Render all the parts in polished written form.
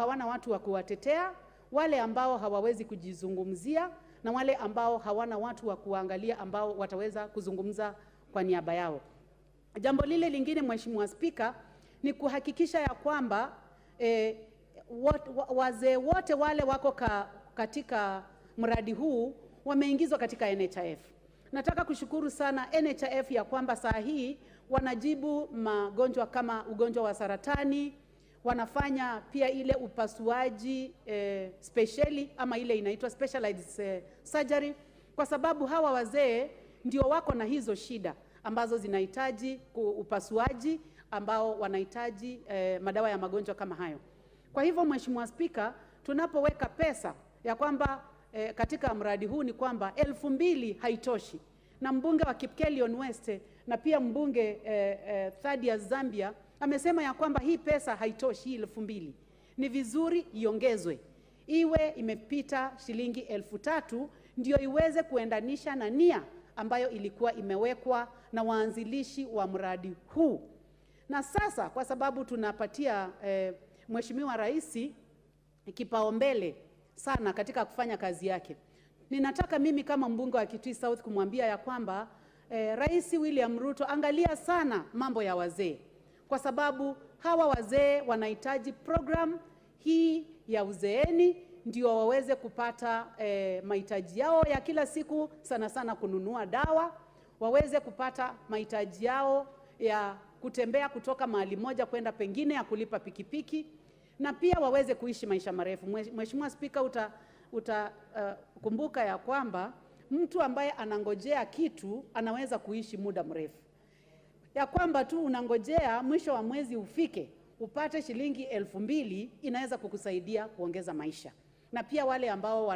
hawana watu wa kuwatetea, wale ambao hawawezi kujizungumzia, na wale ambao hawana watu wa kuangalia ambao wataweza kuzungumza kwa niaba yao. Jambo lile lingine, Mheshimiwa Spika, ni kuhakikisha ya kwamba wazee wote wale wako katika mradi huu wameingizwa katika NHIF. Nataka kushukuru sana NHIF ya kwamba saa hii wanajibu magonjwa kama ugonjwa wa saratani, wanafanya pia ile upasuaji specially ama ile inaitwa specialized surgery, kwa sababu hawa wazee ndio wako na hizo shida ambazo zinahitaji upasuaji, ambao wanahitaji madawa ya magonjwa kama hayo. Kwa hivyo Mheshimiwa Spika, tunapoweka pesa ya kwamba katika mradi huu ni kwamba 2,000 haitoshi, na mbunge wa Kipkelion West na pia mbunge Thaddeus Zambia amesema ya kwamba hii pesa haitoshi, 2,000 ni vizuri iongezwe iwe imepita shilingi 3,000, ndio iweze kuendanisha na nia ambayo ilikuwa imewekwa na waanzilishi wa mradi huu. Na sasa kwa sababu tunapatia Mheshimiwa Rais kipaumbele sana katika kufanya kazi yake, ninataka mimi kama mbunge wa Kitui South kumwambia ya kwamba Rais William Ruto, angalia sana mambo ya wazee, kwa sababu hawa wazee wanahitaji program hii ya uzeeni ndio waweze kupata mahitaji yao ya kila siku, sana sana kununua dawa, waweze kupata mahitaji yao ya kutembea kutoka mahali moja kwenda pengine, ya kulipa pikipiki, na pia waweze kuishi maisha marefu. Mheshimiwa Spika, kumbuka ya kwamba mtu ambaye anangojea kitu anaweza kuishi muda mrefu. Ya kwamba tu unangojea mwisho wa mwezi ufike upate shilingi 2,000 inaweza kukusaidia kuongeza maisha. Na pia wale ambao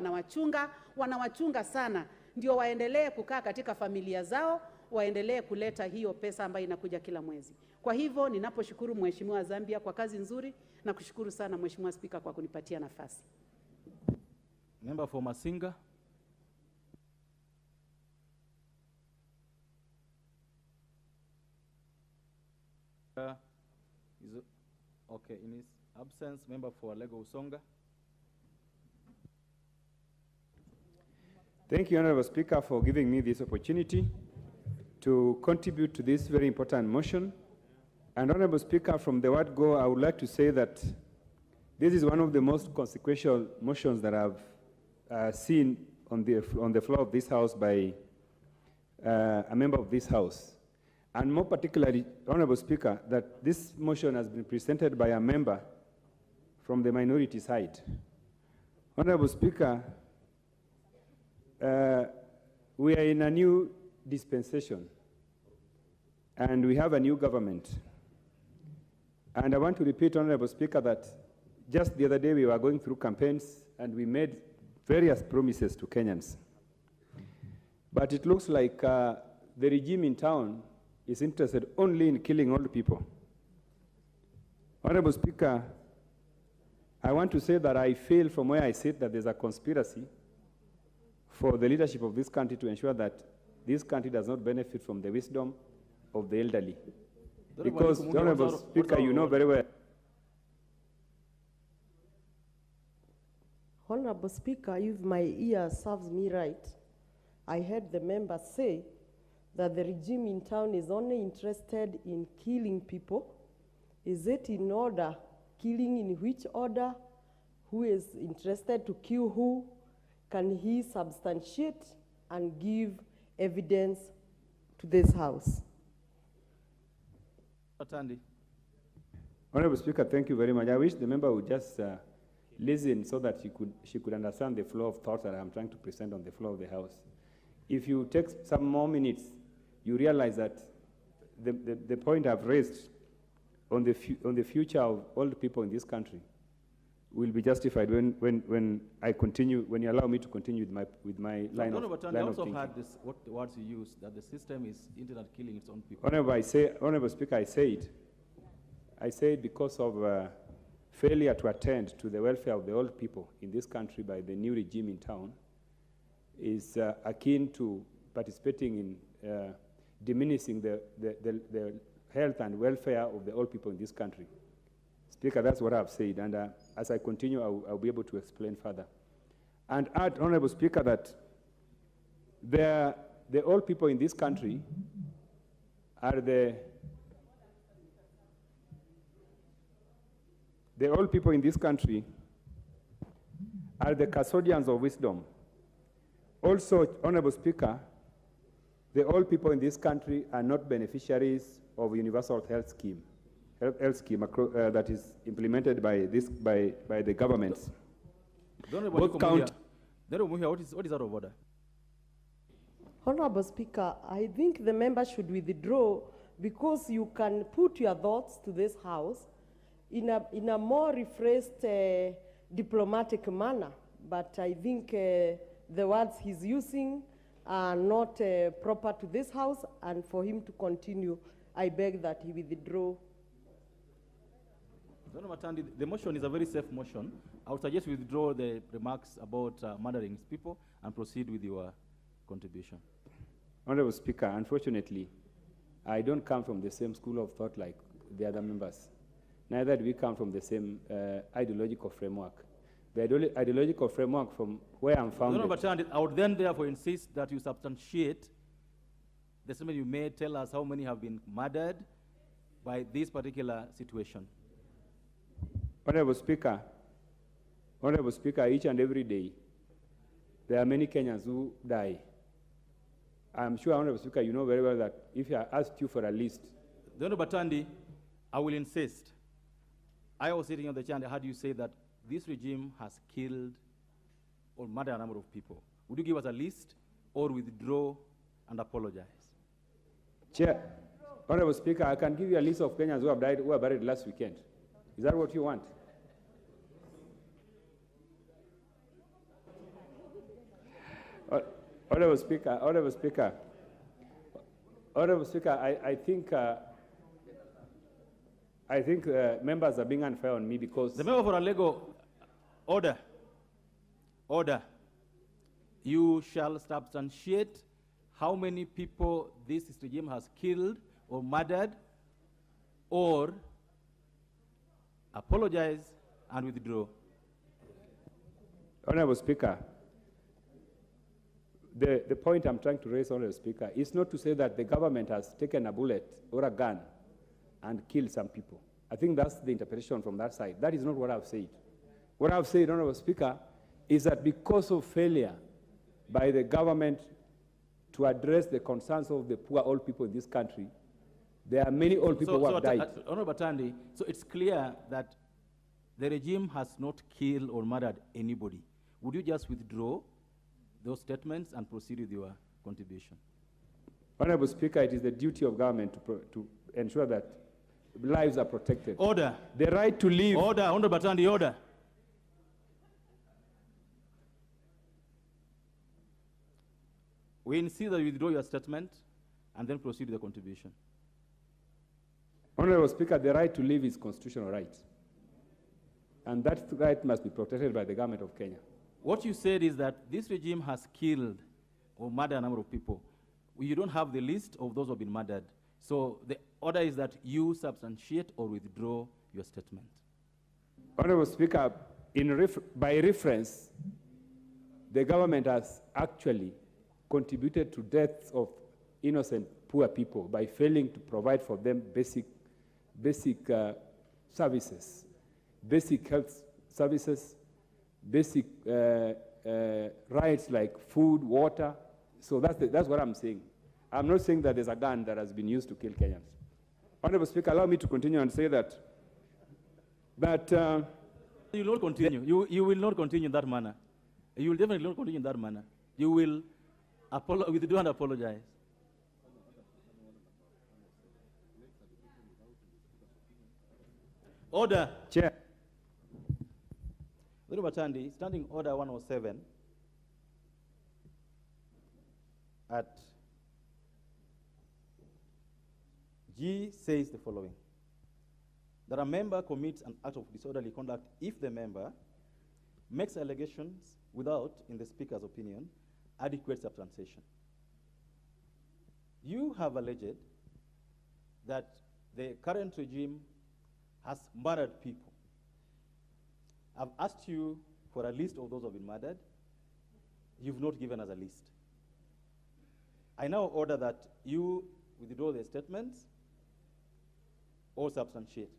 wanawachunga sana, ndio waendelee kukaa katika familia zao, waendelee kuleta hiyo pesa ambayo inakuja kila mwezi. Kwa hivyo ninaposhukuru Mheshimiwa Zambia kwa kazi nzuri, na kushukuru sana Mheshimiwa Spika kwa kunipatia nafasi. Member for Masinga. Okay, in his absence, member for Lego Usonga. Thank you, Honorable Speaker, for giving me this opportunity to contribute to this very important motion. And Honorable Speaker, from the word go, I would like to say that this is one of the most consequential motions that I've seen on the floor of this House by a member of this House. And more particularly, Honorable Speaker, that this motion has been presented by a member from the minority side. Honorable Speaker, we are in a new dispensation, and we have a new government. And I want to repeat, Honorable Speaker, that just the other day we were going through campaigns and we made various promises to Kenyans. But it looks like the regime in town is interested only in killing old people. Honorable Speaker, I want to say that I feel from where I sit that there's a conspiracy for the leadership of this country to ensure that this country does not benefit from the wisdom of the elderly. Because, Honorable Speaker, you know very well. Honorable Speaker, if my ear serves me right, I heard the member say that the regime in town is only interested in killing people. Is it in order? Killing in which order? Who is interested to kill who? Can he substantiate and give evidence to this House? Atandi. Honorable Speaker, thank you very much. I wish the member would just listen so that she could understand the flow of thoughts that I'm trying to present on the floor of the House. If you take some more minutes, you realize that the point I've raised on the future of old people in this country will be justified when I continue, when you allow me to continue with my line of thinking. I also heard this, what the words you use, that the system is internet killing its own people. Honorable Speaker, I say it because of failure to attend to the welfare of the old people in this country by the new regime in town is akin to participating in diminishing the health and welfare of the old people in this country. Speaker, that's what I've said, and as I continue, I'll be able to explain further. And add, Honorable Speaker, that the old people in this country are the old people in this country are the custodians of wisdom. Also, Honorable Speaker, the old people in this country are not beneficiaries of universal health scheme that is implemented by the governments. Both count. What is out of order? Honorable Speaker, I think the member should withdraw because you can put your thoughts to this House in a more rephrased diplomatic manner. But I think the words he's using are not proper to this House, and for him to continue, I beg that he withdraw. The motion is a very safe motion. I would suggest you withdraw the remarks about murdering people and proceed with your contribution. Honorable Speaker, unfortunately, I don't come from the same school of thought like the other members. Neither do we come from the same ideological framework. The ideological framework from where I'm founded. I would then therefore insist that you substantiate the statement you made. Tell us how many have been murdered by this particular situation. Honorable Speaker, each and every day, there are many Kenyans who die. I'm sure, Honorable Speaker, you know very well that if I asked you for a list. Honorable Batandi, I will insist. I was sitting on the chair and I heard you say that this regime has killed or murdered a number of people. Would you give us a list or withdraw and apologize? Chair, Honorable Speaker, I can give you a list of Kenyans who have died, who were buried last weekend. Is that what you want? Honorable Speaker, I think members are being unfair on me because the member for Alego, order. You shall substantiate how many people this regime has killed or murdered, or apologize and withdraw. Honorable Speaker, the point I'm trying to raise, Honorable Speaker, is not to say that the government has taken a bullet or a gun and killed some people. I think that's the interpretation from that side. That is not what I've said. What I've said, Honorable Speaker, is that because of failure by the government to address the concerns of the poor old people in this country, there are many old people who have died. Honorable Batandi, so it's clear that the regime has not killed or murdered anybody. Would you just withdraw those statements and proceed with your contribution? Honorable Speaker, it is the duty of government to ensure that lives are protected. Order. The right to live. Order. Honorable Batandi, order. We insist that you withdraw your statement and then proceed with the contribution. Honorable Speaker, the right to live is constitutional right. And that right must be protected by the government of Kenya. What you said is that this regime has killed or murdered a number of people. You don't have the list of those who have been murdered. So the order is that you substantiate or withdraw your statement. Honorable Speaker, by reference, the government has actually contributed to deaths of innocent poor people by failing to provide for them basic services, basic health services, basic rights like food, water. So that's what I'm saying. I'm not saying that there's a gun that has been used to kill Kenyans. Honorable Speaker, allow me to continue and say that you will not continue. You will not continue in that manner. You will definitely not continue in that manner. You will withdraw and apologize. Order. Chair. Honorable Batandi, Standing Order 107 at G says the following: that a member commits an act of disorderly conduct if the member makes allegations without, in the Speaker's opinion, adequate substantiation. You have alleged that the current regime has murdered people. I've asked you for a list of those who have been murdered. You've not given us a list. I now order that you withdraw the statements or substantiate.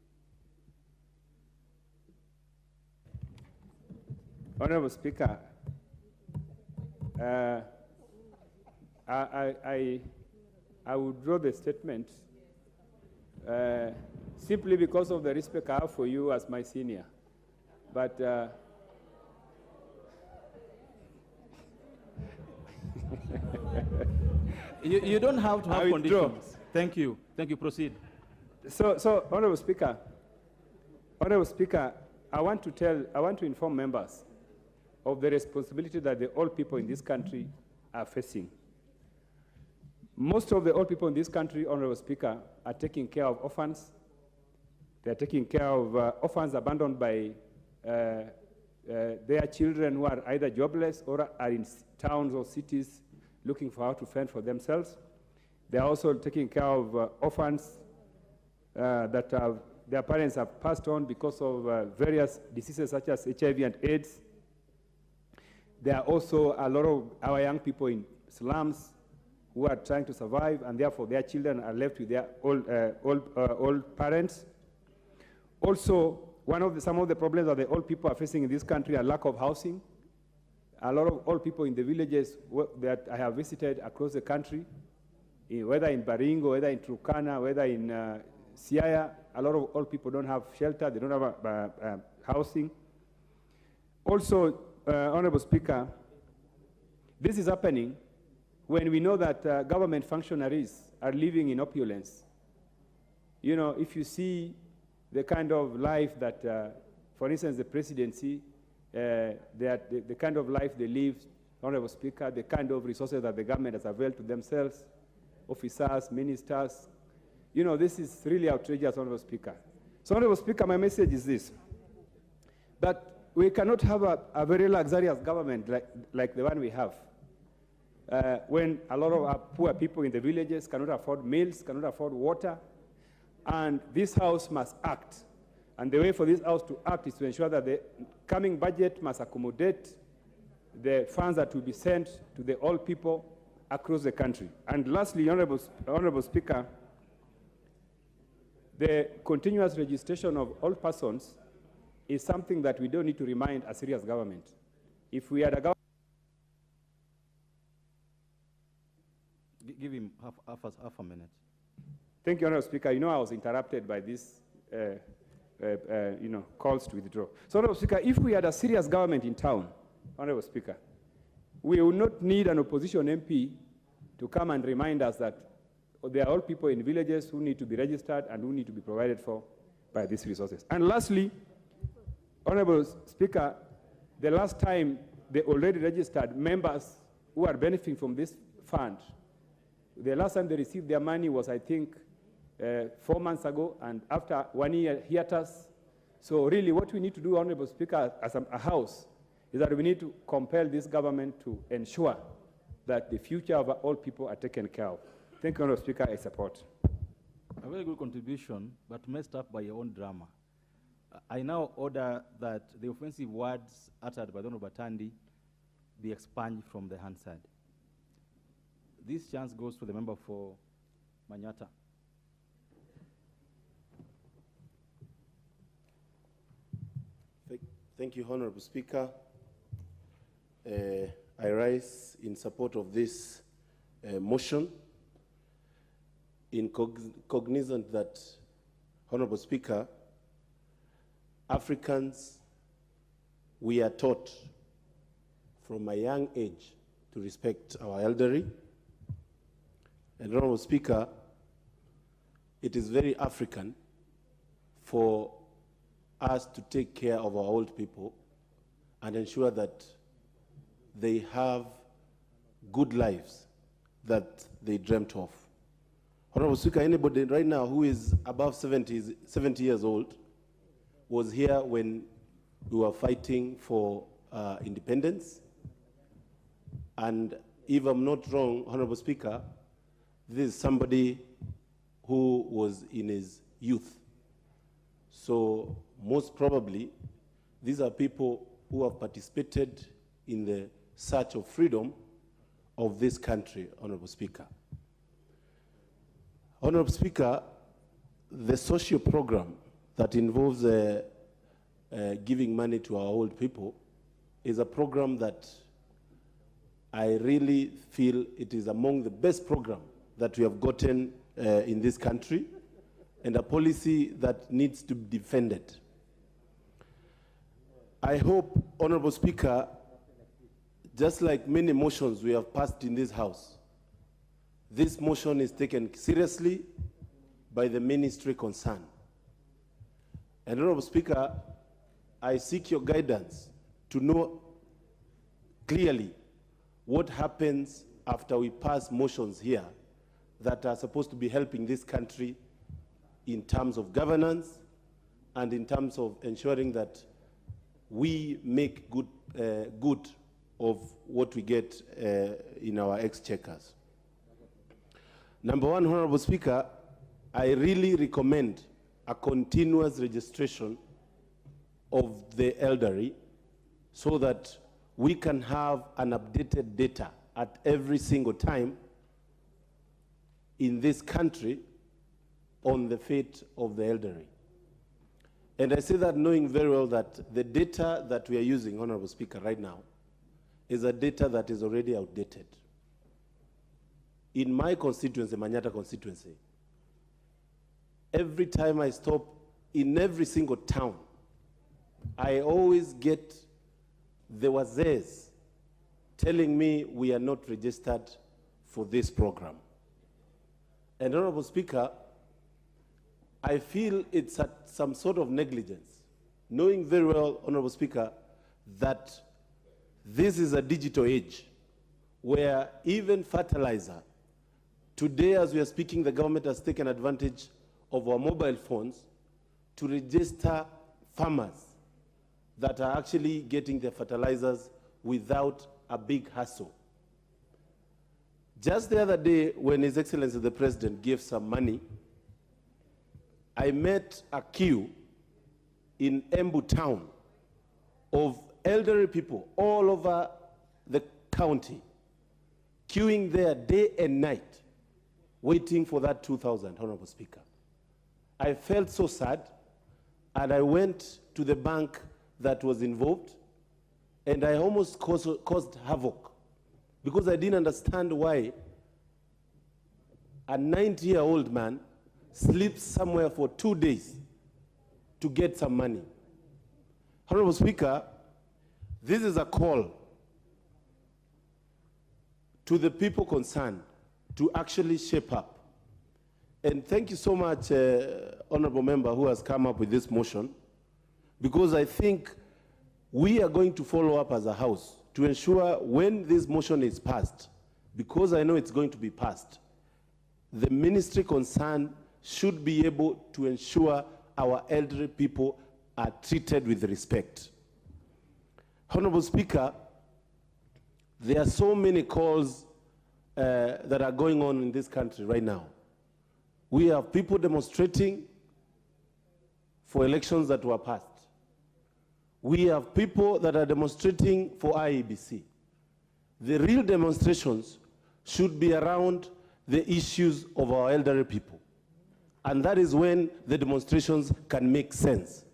Honorable Speaker, I would draw the statement simply because of the respect I have for you as my senior. But you don't have to have I withdraw. conditions. Thank you. Thank you. Proceed. So, Honorable Speaker, I want to inform members of the responsibility that the old people in this country are facing. Most of the old people in this country, Honorable Speaker, are taking care of orphans. They are taking care of orphans abandoned by their children who are either jobless or are in towns or cities looking for how to fend for themselves. They are also taking care of orphans that their parents have passed on because of various diseases such as HIV and AIDS. There are also a lot of our young people in slums who are trying to survive, and therefore their children are left with their old parents. Also, some of the problems that the old people are facing in this country are lack of housing. A lot of old people in the villages that I have visited across the country, whether in Baringo, whether in Turkana, whether in Siaya, a lot of old people don't have shelter, they don't have housing. Also, Honorable Speaker, this is happening when we know that government functionaries are living in opulence. You know, if you see the kind of life that, for instance, the presidency, the kind of life they live, Honorable Speaker, the kind of resources that the government has availed to themselves, officers, ministers, you know, this is really outrageous, Honorable Speaker. So, Honorable Speaker, my message is this, that we cannot have a very luxurious government like the one we have, when a lot of our poor people in the villages cannot afford meals, cannot afford water, and this House must act. And the way for this House to act is to ensure that the coming budget must accommodate the funds that will be sent to the old people across the country. And lastly, Honorable Speaker, the continuous registration of old persons is something that we don't need to remind a serious government. If we had a government... Give him half a minute. Thank you, Honorable Speaker. You know, I was interrupted by this, calls to withdraw. So, Honorable Speaker, if we had a serious government in town, Honorable Speaker, we would not need an opposition MP to come and remind us that there are all people in villages who need to be registered and who need to be provided for by these resources. And lastly, Honorable Speaker, the last time the already registered members who are benefiting from this fund, the last time they received their money was, I think, 4 months ago, and after 1 year hiatus. So really what we need to do, Honorable Speaker, as a House, is that we need to compel this government to ensure that the future of all people are taken care of. Thank you, Honorable Speaker. I support. A very good contribution, but messed up by your own drama. I now order that the offensive words uttered by Honorable Batandi be expunged from the Hansard. This chance goes to the member for Manyata. Thank you, Honorable Speaker. I rise in support of this motion, in cognizant that, Honorable Speaker, Africans, we are taught from a young age to respect our elderly. And, Honorable Speaker, it is very African for us to take care of our old people and ensure that they have good lives that they dreamt of. Honorable Speaker, anybody right now who is above 70 years old was here when we were fighting for independence. And if I'm not wrong, Honorable Speaker, this is somebody who was in his youth. So most probably, These are people who have participated in the search of freedom of this country, Honorable Speaker. Honorable Speaker, the social program that involves giving money to our old people is a program that I really feel it is among the best programs that we have gotten in this country, and a policy that needs to be defended. I hope, Honorable Speaker, just like many motions we have passed in this House, this motion is taken seriously by the ministry concerned. And Honorable Speaker, I seek your guidance to know clearly what happens after we pass motions here that are supposed to be helping this country in terms of governance and in terms of ensuring that we make good of what we get in our exchequers. Number one, Honorable Speaker, I really recommend a continuous registration of the elderly so that we can have an updated data at every single time in this country on the fate of the elderly. And I say that knowing very well that the data that we are using, Honorable Speaker, right now, is a data that is already outdated. In my constituency, Manyata constituency, every time I stop in every single town, I always get the wazays telling me we are not registered for this program. And Honorable Speaker, I feel it's some sort of negligence, knowing very well, Honorable Speaker, that this is a digital age where even fertilizer, today as we are speaking, the government has taken advantage of our mobile phones to register farmers that are actually getting their fertilizers without a big hassle. Just the other day, when His Excellency the President gave some money, I met a queue in Embu town of elderly people all over the county, queuing there day and night, waiting for that 2,000, Honorable Speaker. I felt so sad, and I went to the bank that was involved, and I almost caused havoc because I didn't understand why a 90-year-old man sleeps somewhere for 2 days to get some money. Honorable Speaker, this is a call to the people concerned to actually shape up. And thank you so much, Honorable Member, who has come up with this motion, because I think we are going to follow up as a House to ensure when this motion is passed, because I know it's going to be passed, the ministry concerned should be able to ensure our elderly people are treated with respect. Honorable Speaker, there are so many calls that are going on in this country right now. We have people demonstrating for elections that were passed. We have people that are demonstrating for IEBC. The real demonstrations should be around the issues of our elderly people. And that is when the demonstrations can make sense.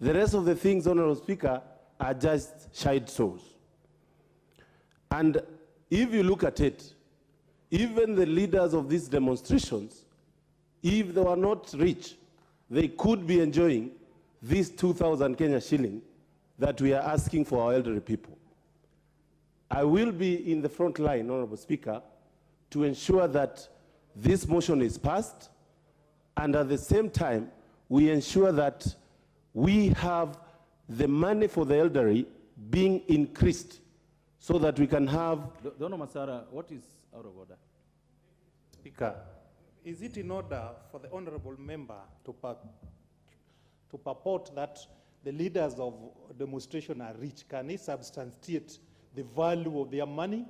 The rest of the things, Honorable Speaker, are just shade shows. And if you look at it, even the leaders of these demonstrations, if they were not rich, they could be enjoying these 2,000 Kenya shilling that we are asking for our elderly people. I will be in the front line, Honorable Speaker, to ensure that this motion is passed, and at the same time, we ensure that we have the money for the elderly being increased so that we can have... Dono Masara, what is out of order? Speaker, is it in order for the honorable member to purport that the leaders of demonstration are rich? Can he substantiate the value of their money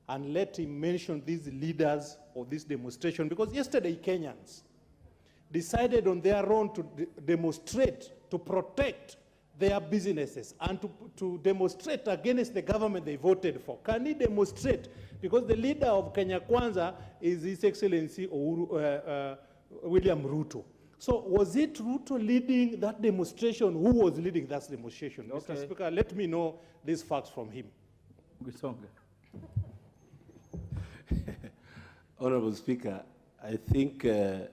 and let him mention these leaders of this demonstration? Because yesterday Kenyans decided on their own to demonstrate, to protect their businesses and to demonstrate against the government they voted for. Can he demonstrate? Because the leader of Kenya Kwanza is His Excellency William Ruto. So was it Ruto leading that demonstration? Who was leading that demonstration? Okay. Mr. Speaker, let me know these facts from him. Gisonga. Honorable Speaker, I think the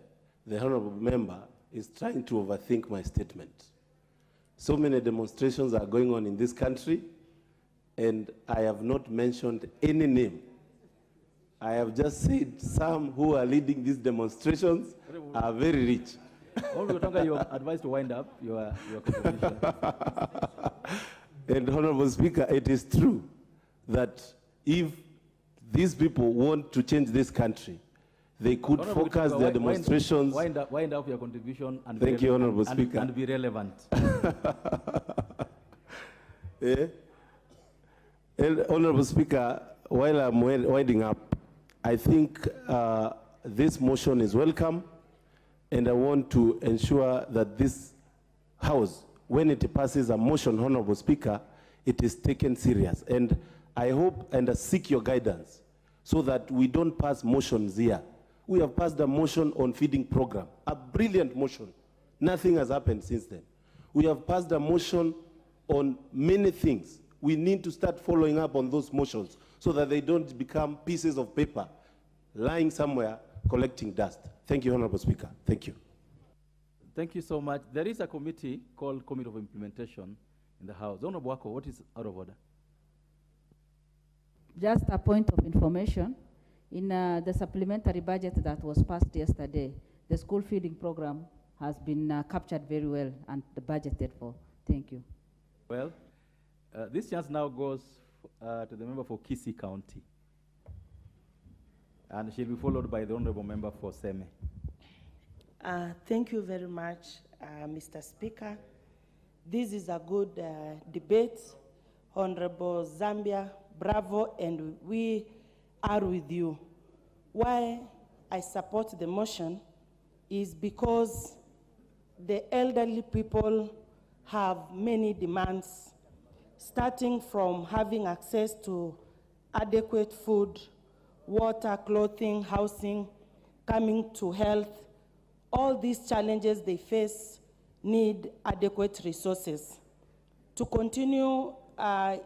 honorable member is trying to overthink my statement. So many demonstrations are going on in this country, and I have not mentioned any name. I have just said some who are leading these demonstrations are very rich. You are advised to wind up your contribution. And Honorable Speaker, it is true that if these people want to change this country, they could Honorable focus Speaker, their demonstrations. Wind up your contribution and Thank you, Honorable Speaker. And be relevant. Yeah. And Honorable Speaker, while I'm winding up, I think this motion is welcome, and I want to ensure that this House, when it passes a motion, Honorable Speaker, it is taken serious. And I hope and I seek your guidance so that we don't pass motions here. We have passed a motion on feeding program, a brilliant motion. Nothing has happened since then. We have passed a motion on many things. We need to start following up on those motions so that they don't become pieces of paper lying somewhere collecting dust. Thank you, Honorable Speaker. Thank you. Thank you so much. There is a committee called Committee of Implementation in the House. Honorable Wako, what is out of order? Just a point of information. In the supplementary budget that was passed yesterday, the school feeding program has been captured very well and budgeted for. Thank you. Well, this chance now goes to the member for Kisii County. And she'll be followed by the honorable member for Seme. Thank you very much, Mr. Speaker. This is a good debate. Honorable Zambia, bravo, and we are with you. Why I support the motion is because the elderly people have many demands, starting from having access to adequate food, water, clothing, housing, coming to health. All these challenges they face need adequate resources. To continue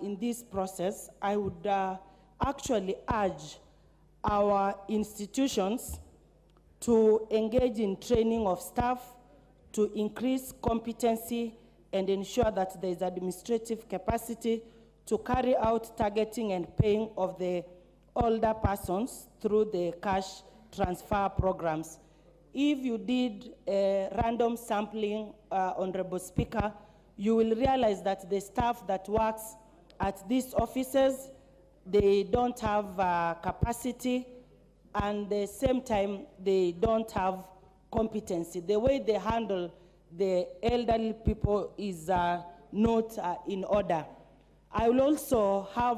in this process, I would actually urge our institutions to engage in training of staff, to increase competency and ensure that there is administrative capacity to carry out targeting and paying of the older persons through the cash transfer programs. If you did a random sampling, Honorable Speaker, you will realize that the staff that works at these offices, they don't have capacity, and at the same time, they don't have competency. The way they handle the elderly people is not in order. I will also have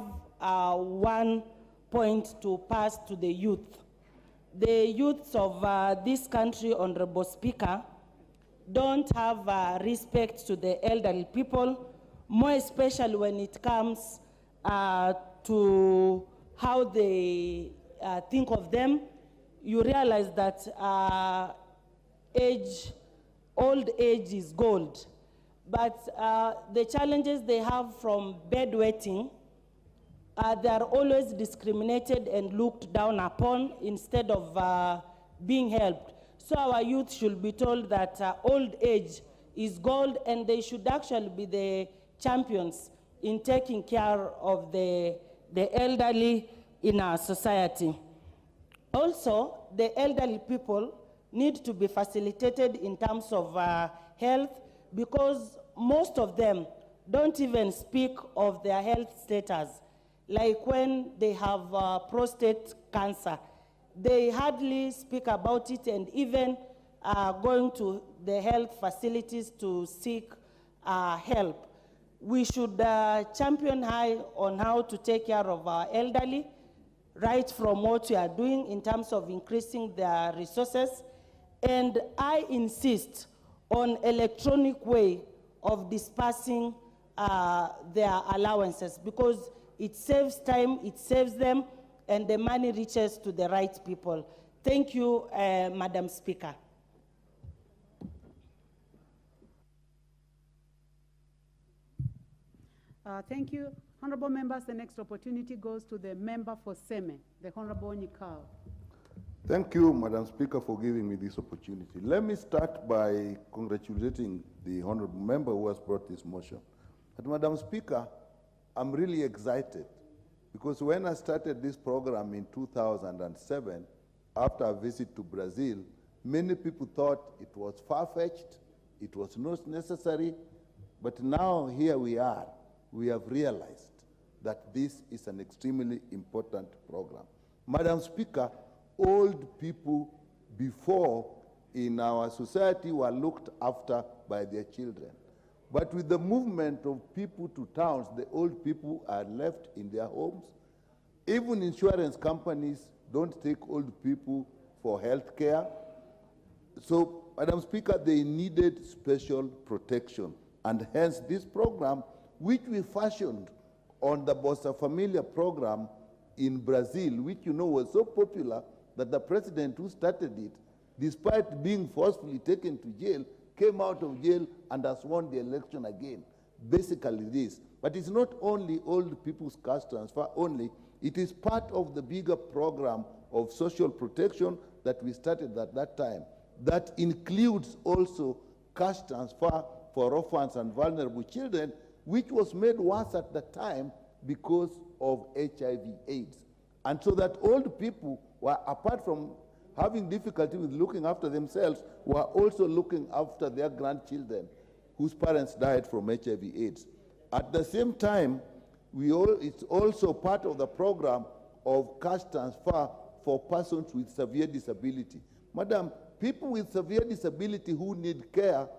one point to pass to the youth. The youths of this country, Honorable Speaker, don't have respect to the elderly people, more especially when it comes to how they think of them. You realize that old age is gold. But the challenges they have from bedwetting, they are always discriminated and looked down upon instead of being helped. So our youth should be told that old age is gold, and they should actually be the champions in taking care of the elderly in our society. Also, the elderly people need to be facilitated in terms of health, because most of them don't even speak of their health status. Like when they have prostate cancer, they hardly speak about it, and even going to the health facilities to seek help. We should champion high on how to take care of our elderly, right from what we are doing in terms of increasing their resources. And I insist on electronic way of dispersing their allowances, because it saves time, it saves them, and the money reaches to the right people. Thank you, Madam Speaker. Thank you. Honorable members, the next opportunity goes to the member for Seme, the Honorable Nyikao. Thank you, Madam Speaker, for giving me this opportunity. Let me start by congratulating the honorable member who has brought this motion. But Madam Speaker, I'm really excited because when I started this program in 2007, after a visit to Brazil, many people thought it was far-fetched, it was not necessary, but now here we are. We have realized that this is an extremely important program. Madam Speaker, old people before in our society were looked after by their children. But with the movement of people to towns, the old people are left in their homes. Even insurance companies don't take old people for health care. So, Madam Speaker, they needed special protection. And hence this program, which we fashioned on the Bolsa Familia program in Brazil, which you know was so popular that the president who started it, despite being forcefully taken to jail, came out of jail and has won the election again. Basically this. But it's not only old people's cash transfer only, it is part of the bigger program of social protection that we started at that time. That includes also cash transfer for orphans and vulnerable children, which was made worse at the time because of HIV/AIDS. And so that old people were, apart from having difficulty with looking after themselves, were also looking after their grandchildren whose parents died from HIV/AIDS. At the same time, it's also part of the program of cash transfer for persons with severe disability. Madam, people with severe disability who need care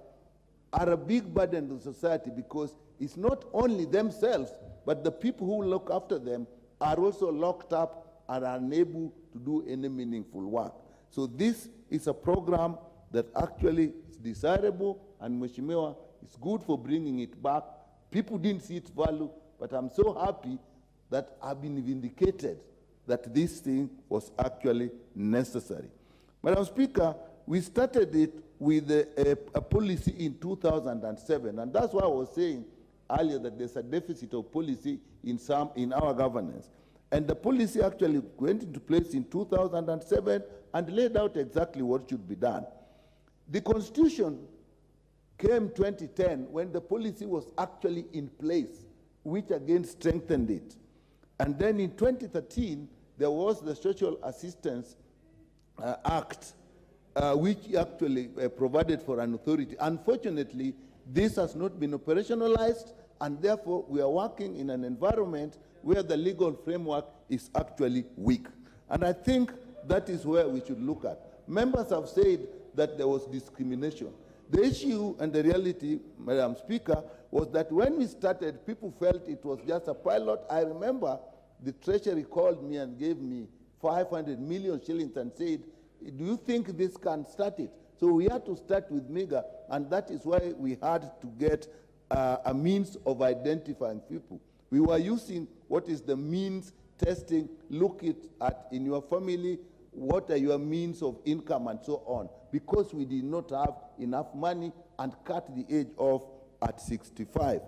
are a big burden to society because it's not only themselves, but the people who look after them are also locked up and are unable to do any meaningful work. So this is a program that actually is desirable, and Mheshimiwa, it's good for bringing it back. People didn't see its value, but I'm so happy that I've been vindicated that this thing was actually necessary. Madam Speaker, we started it with a policy in 2007, and that's why I was saying earlier that there's a deficit of policy in our governance. And the policy actually went into place in 2007 and laid out exactly what should be done. The Constitution came 2010 when the policy was actually in place, which again strengthened it. And then in 2013, there was the Social Assistance Act, which actually provided for an authority. Unfortunately, this has not been operationalized, and therefore we are working in an environment where the legal framework is actually weak. And I think that is where we should look at. Members have said that there was discrimination. The issue and the reality, Madam Speaker, was that when we started, people felt it was just a pilot. I remember the Treasury called me and gave me 500 million shillings and said, do you think this can start it? So we had to start with MEGA, and that is why we had to get a means of identifying people. We were using what is the means testing, look it at in your family, what are your means of income and so on, because we did not have enough money and cut the age off at 65.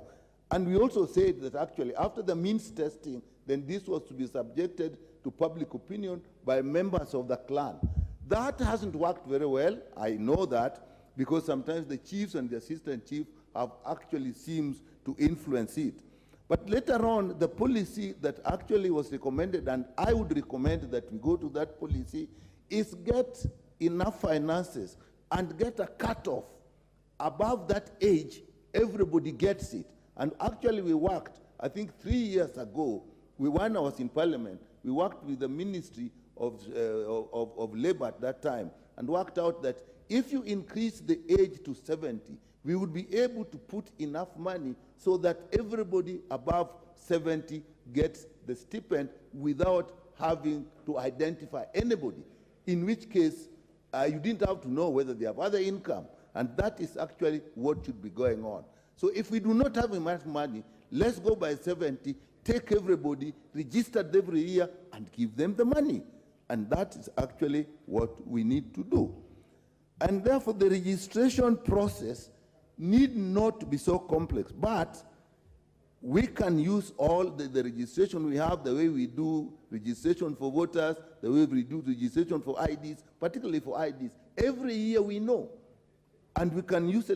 And we also said that actually after the means testing, then this was to be subjected to public opinion by members of the clan. That hasn't worked very well. I know that because sometimes the chiefs and the assistant chief have actually seems to influence it. But later on, the policy that actually was recommended, and I would recommend that we go to that policy, is get enough finances and get a cutoff. Above that age, everybody gets it. And actually we worked, I think 3 years ago, when I was in Parliament, we worked with the Ministry of Labor at that time and worked out that if you increase the age to 70, we would be able to put enough money so that everybody above 70 gets the stipend without having to identify anybody, in which case you didn't have to know whether they have other income. And that is actually what should be going on. So if we do not have enough money, let's go by 70, take everybody, register every year, and give them the money. And that is actually what we need to do. And therefore, the registration process need not to be so complex, but we can use all the registration we have, the way we do registration for voters, the way we do registration for IDs, particularly for IDs. Every year we know. And we can use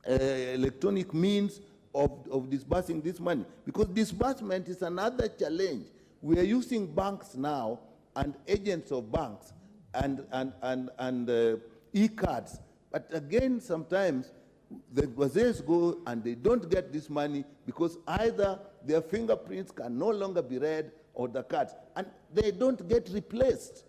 electronic means of disbursing this money. Because disbursement is another challenge. We are using banks now and agents of banks and e-cards. But again, sometimes the gazelles go and they don't get this money because either their fingerprints can no longer be read or the cards, and they don't get replaced.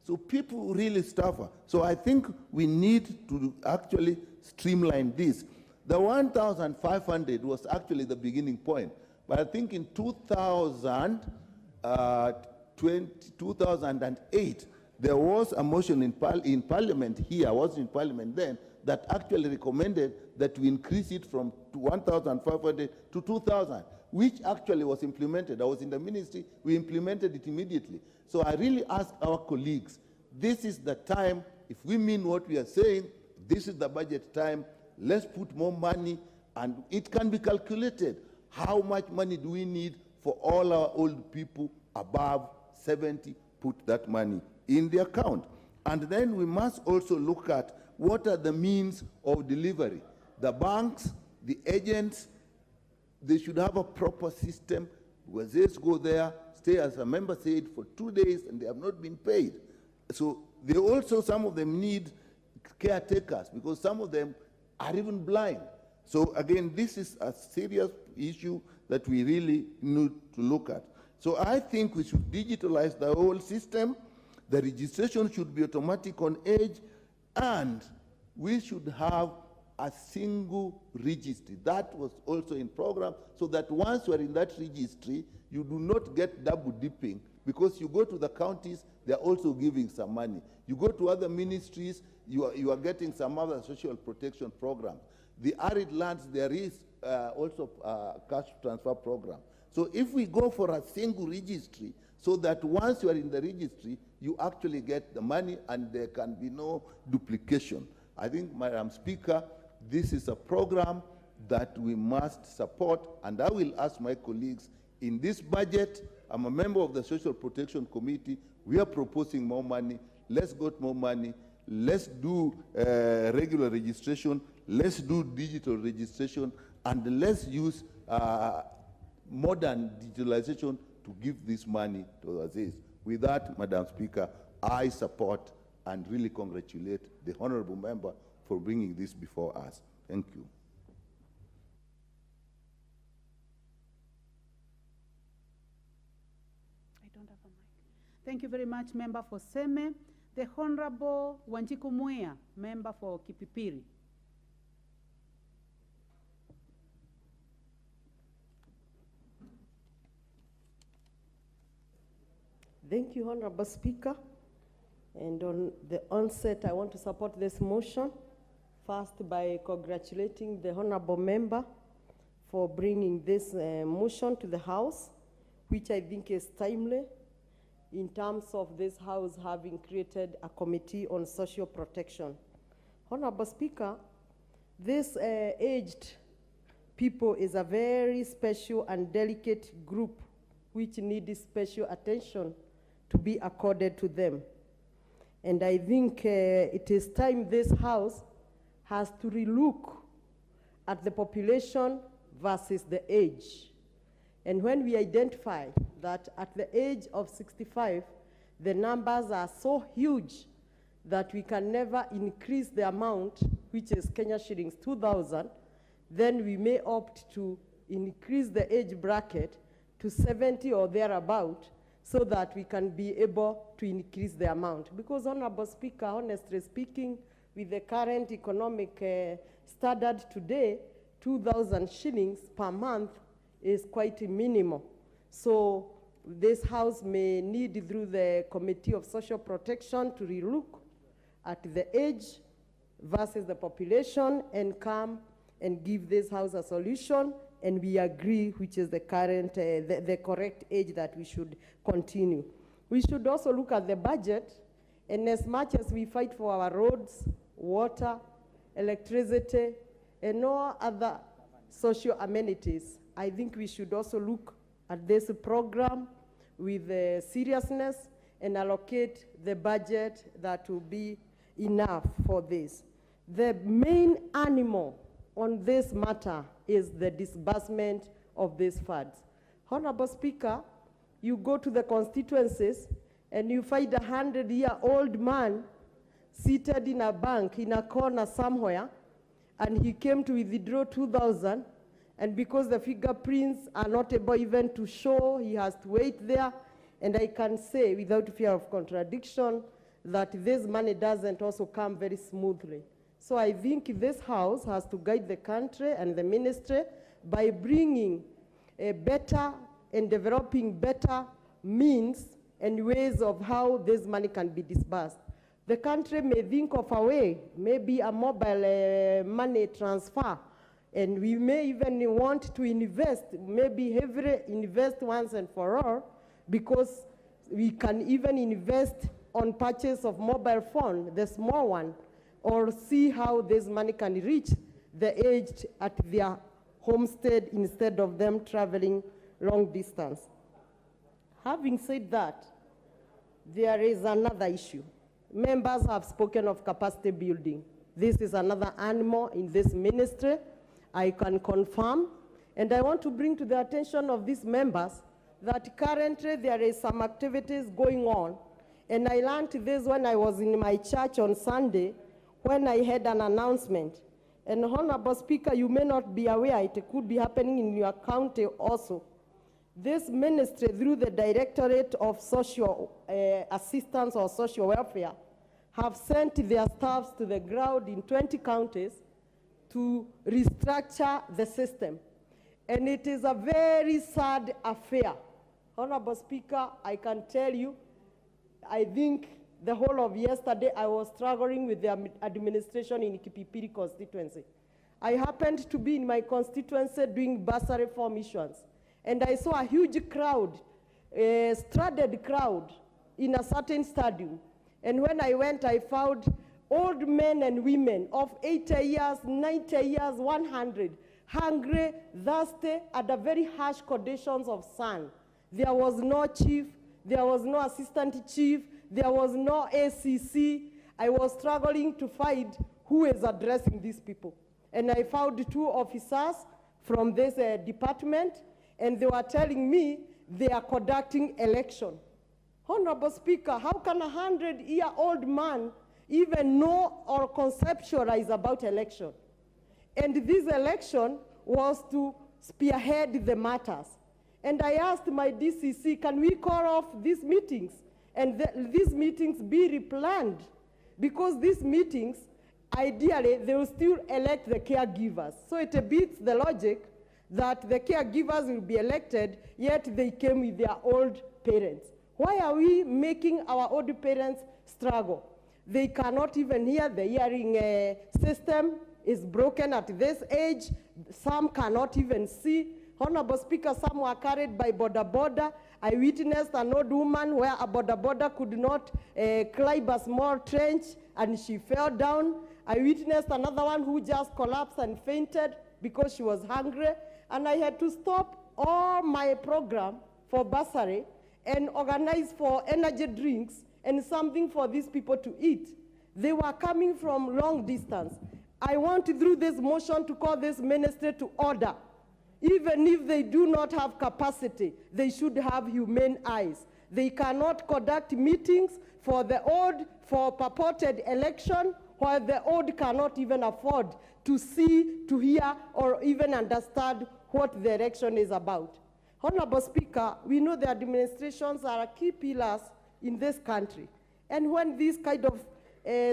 So people really suffer. So I think we need to actually streamline this. The 1,500 was actually the beginning point, but I think in 2008, there was a motion in Parliament here, I was in Parliament then, that actually recommended that we increase it from 1,500 to 2,000, which actually was implemented. I was in the ministry, we implemented it immediately. So I really ask our colleagues, this is the time, if we mean what we are saying, this is the budget time, let's put more money, and it can be calculated. How much money do we need for all our old people above 70? Put that money in the account. And then we must also look at what are the means of delivery. The banks, the agents, they should have a proper system where they go there, stay, as a member said, for 2 days, and they have not been paid. So they also, some of them need caretakers because some of them are even blind. So again, this is a serious issue that we really need to look at. So I think we should digitalize the whole system. The registration should be automatic on age, and we should have a single registry. That was also in program, so that once you are in that registry, you do not get double dipping, because you go to the counties, they are also giving some money. You go to other ministries, you are getting some other social protection programs. The arid lands, there is also a cash transfer program. So if we go for a single registry, so that once you are in the registry, you actually get the money and there can be no duplication. I think, Madam Speaker, this is a program that we must support, and I will ask my colleagues, in this budget, I'm a member of the Social Protection Committee, we are proposing more money, let's get more money, let's do regular registration, let's do digital registration, and let's use modern digitalization to give this money to us. With that, Madam Speaker, I support and really congratulate the honorable member for bringing this before us. Thank you. I don't have a mic. Thank you very much, Member for Seme. The Honorable Wanjiku Muya, Member for Kipipiri. Thank you, Honorable Speaker. And on the onset, I want to support this motion, first by congratulating the Honorable Member for bringing this motion to the House, which I think is timely in terms of this House having created a committee on social protection. Honorable Speaker, this aged people is a very special and delicate group which needs special attention to be accorded to them. And I think it is time this House has to relook at the population versus the age. And when we identify that at the age of 65, the numbers are so huge that we can never increase the amount, which is Kenya shillings 2,000, then we may opt to increase the age bracket to 70 or thereabout, so that we can be able to increase the amount. Because, Honorable Speaker, honestly speaking, with the current economic standard today, 2,000 shillings per month is quite minimal. So this House may need, through the Committee of Social Protection, to relook at the age versus the population and come and give this house a solution, and we agree which is the current, the correct age that we should continue. We should also look at the budget, and as much as we fight for our roads, water, electricity, and all other social amenities, I think we should also look at this program with seriousness and allocate the budget that will be enough for this. The main animal on this matter is the disbursement of these funds. Honorable Speaker, you go to the constituencies and you find 100-year-old man seated in a bank in a corner somewhere, and he came to withdraw 2,000, and because the fingerprints are not able even to show, he has to wait there. And I can say, without fear of contradiction, that this money doesn't also come very smoothly. So I think this House has to guide the country and the ministry by bringing a better and developing better means and ways of how this money can be disbursed. The country may think of a way, maybe a mobile money transfer, and we may even want to invest, maybe heavily invest once and for all, because we can even invest on purchase of mobile phone, the small one, or see how this money can reach the aged at their homestead instead of them traveling long distance. Having said that, there is another issue. Members have spoken of capacity building. This is another animal in this ministry, I can confirm. And I want to bring to the attention of these members that currently there is some activities going on. And I learned this when I was in my church on Sunday, when I had an announcement. And Honorable Speaker, you may not be aware, it could be happening in your county also. This ministry, through the Directorate of Social Assistance or Social Welfare, have sent their staffs to the ground in 20 counties to restructure the system. And it is a very sad affair. Honorable Speaker, I can tell you, I think the whole of yesterday I was struggling with the administration in Kipipiri constituency. I happened to be in my constituency doing bursary form issuance, and I saw a huge crowd, a stranded crowd in a certain stadium. And when I went, I found old men and women of 80 years, 90 years, 100, hungry, thirsty, under very harsh conditions of sun. There was no chief, there was no assistant chief, there was no ACC. I was struggling to find who is addressing these people. And I found 2 officers from this department, and they were telling me they are conducting election. Honorable Speaker, how can a 100-year-old man even know or conceptualize about election? And this election was to spearhead the matters. And I asked my DCC, can we call off these meetings? And these meetings be replanned? Because these meetings, ideally, they will still elect the caregivers. So it beats the logic that the caregivers will be elected, yet they came with their old parents. Why are we making our old parents struggle? They cannot even hear. The hearing system is broken at this age. Some cannot even see. Honorable Speaker, some were carried by boda. I witnessed an old woman where a boda could not climb a small trench and she fell down. I witnessed another one who just collapsed and fainted because she was hungry. And I had to stop all my program for bursary and organize for energy drinks and something for these people to eat. They were coming from long distance. I want through this motion to call this ministry to order. Even if they do not have capacity, they should have humane eyes. They cannot conduct meetings for the old, for purported election, while the old cannot even afford to see, to hear, or even understand what the election is about. Honorable Speaker, we know the administrations are key pillars in this country. And when these kind of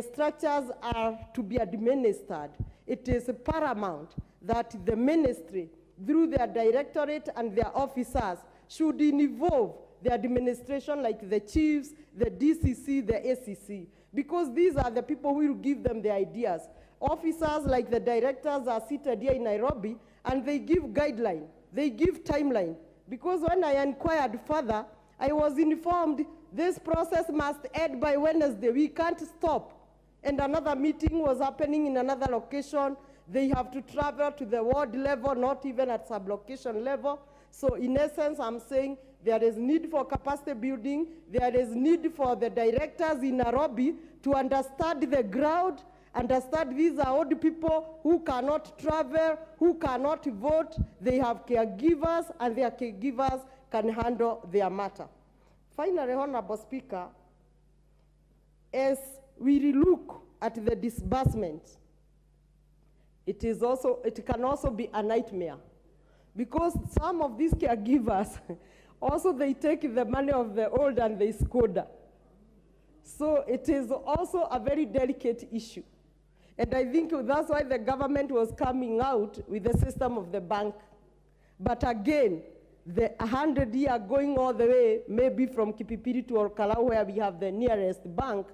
structures are to be administered, it is paramount that the ministry, through their directorate and their officers, should involve the administration like the chiefs, the DCC, the ACC, because these are the people who will give them the ideas. Officers like the directors are seated here in Nairobi, and they give guideline, they give timeline. Because when I inquired further, I was informed this process must end by Wednesday. We can't stop. And another meeting was happening in another location. They have to travel to the ward level, not even at sub-location level. So in essence, I'm saying there is need for capacity building. There is need for the directors in Nairobi to understand the ground, understand these are old people who cannot travel, who cannot vote. They have caregivers, and their caregivers can handle their matter. Finally, Honorable Speaker, as we look at the disbursement, it can also be a nightmare, because some of these caregivers also they take the money of the old and they squander. So it is also a very delicate issue. And I think that's why the government was coming out with the system of the bank. But again, the 100-year going all the way, maybe from Kipipiri to Orkalau, where we have the nearest bank,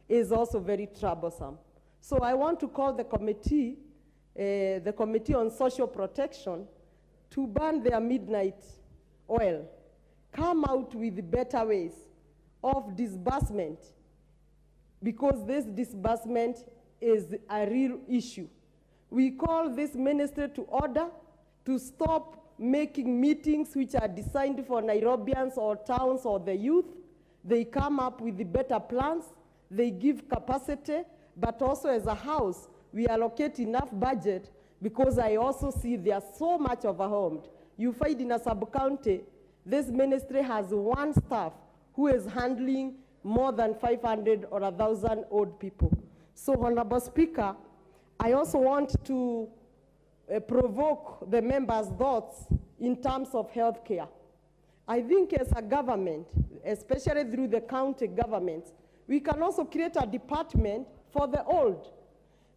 is also very troublesome. So I want to call the Committee on Social Protection, to burn their midnight oil, come out with better ways of disbursement, because this disbursement is a real issue. We call this ministry to order to stop making meetings which are designed for Nairobians or towns or the youth. They come up with the better plans, they give capacity, but also as a house, we allocate enough budget, because I also see there's so much overwhelmed. You find in a sub-county, this ministry has one staff who is handling more than 500 or 1,000 old people. So, Honorable Speaker, I also want to provoke the members' thoughts in terms of health care. I think as a government, especially through the county governments, we can also create a department for the old.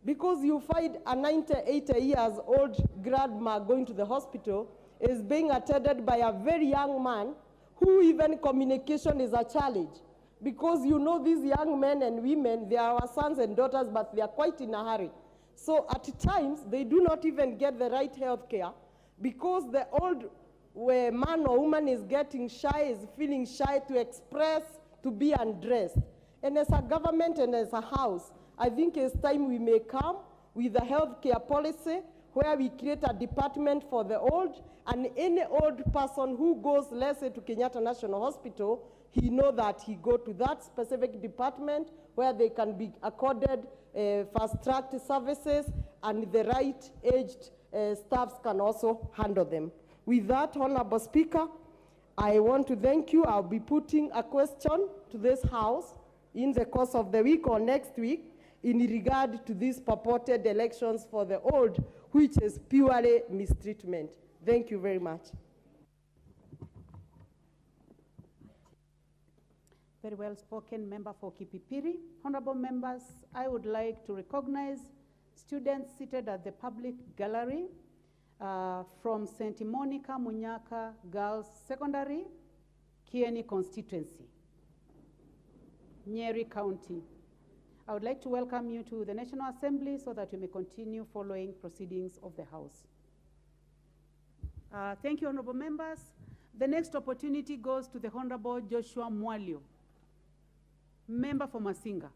Because you find a 90, 80 years old grandma going to the hospital is being attended by a very young man who even communication is a challenge. Because you know these young men and women, they are our sons and daughters, but they are quite in a hurry. So at times, they do not even get the right health care, because the old man or woman is getting shy, is feeling shy to express, to be undressed. And as a government and as a house, I think it's time we may come with a health care policy where we create a department for the old, and any old person who goes, let's say, to Kenyatta National Hospital, he know that he go to that specific department where they can be accorded fast-tracked services, and the right aged staffs can also handle them. With that, Honorable Speaker, I want to thank you. I'll be putting a question to this House in the course of the week or next week in regard to these purported elections for the old, which is purely mistreatment. Thank you very much. Very well spoken, member for Kipipiri. Honorable members, I would like to recognize students seated at the public gallery from St. Monica Munyaka Girls Secondary, Kieni constituency, Nyeri County. I would like to welcome you to the National Assembly so that you may continue following proceedings of the House. Thank you, honorable members. The next opportunity goes to the Honorable Joshua Mwalio, member for Masinga.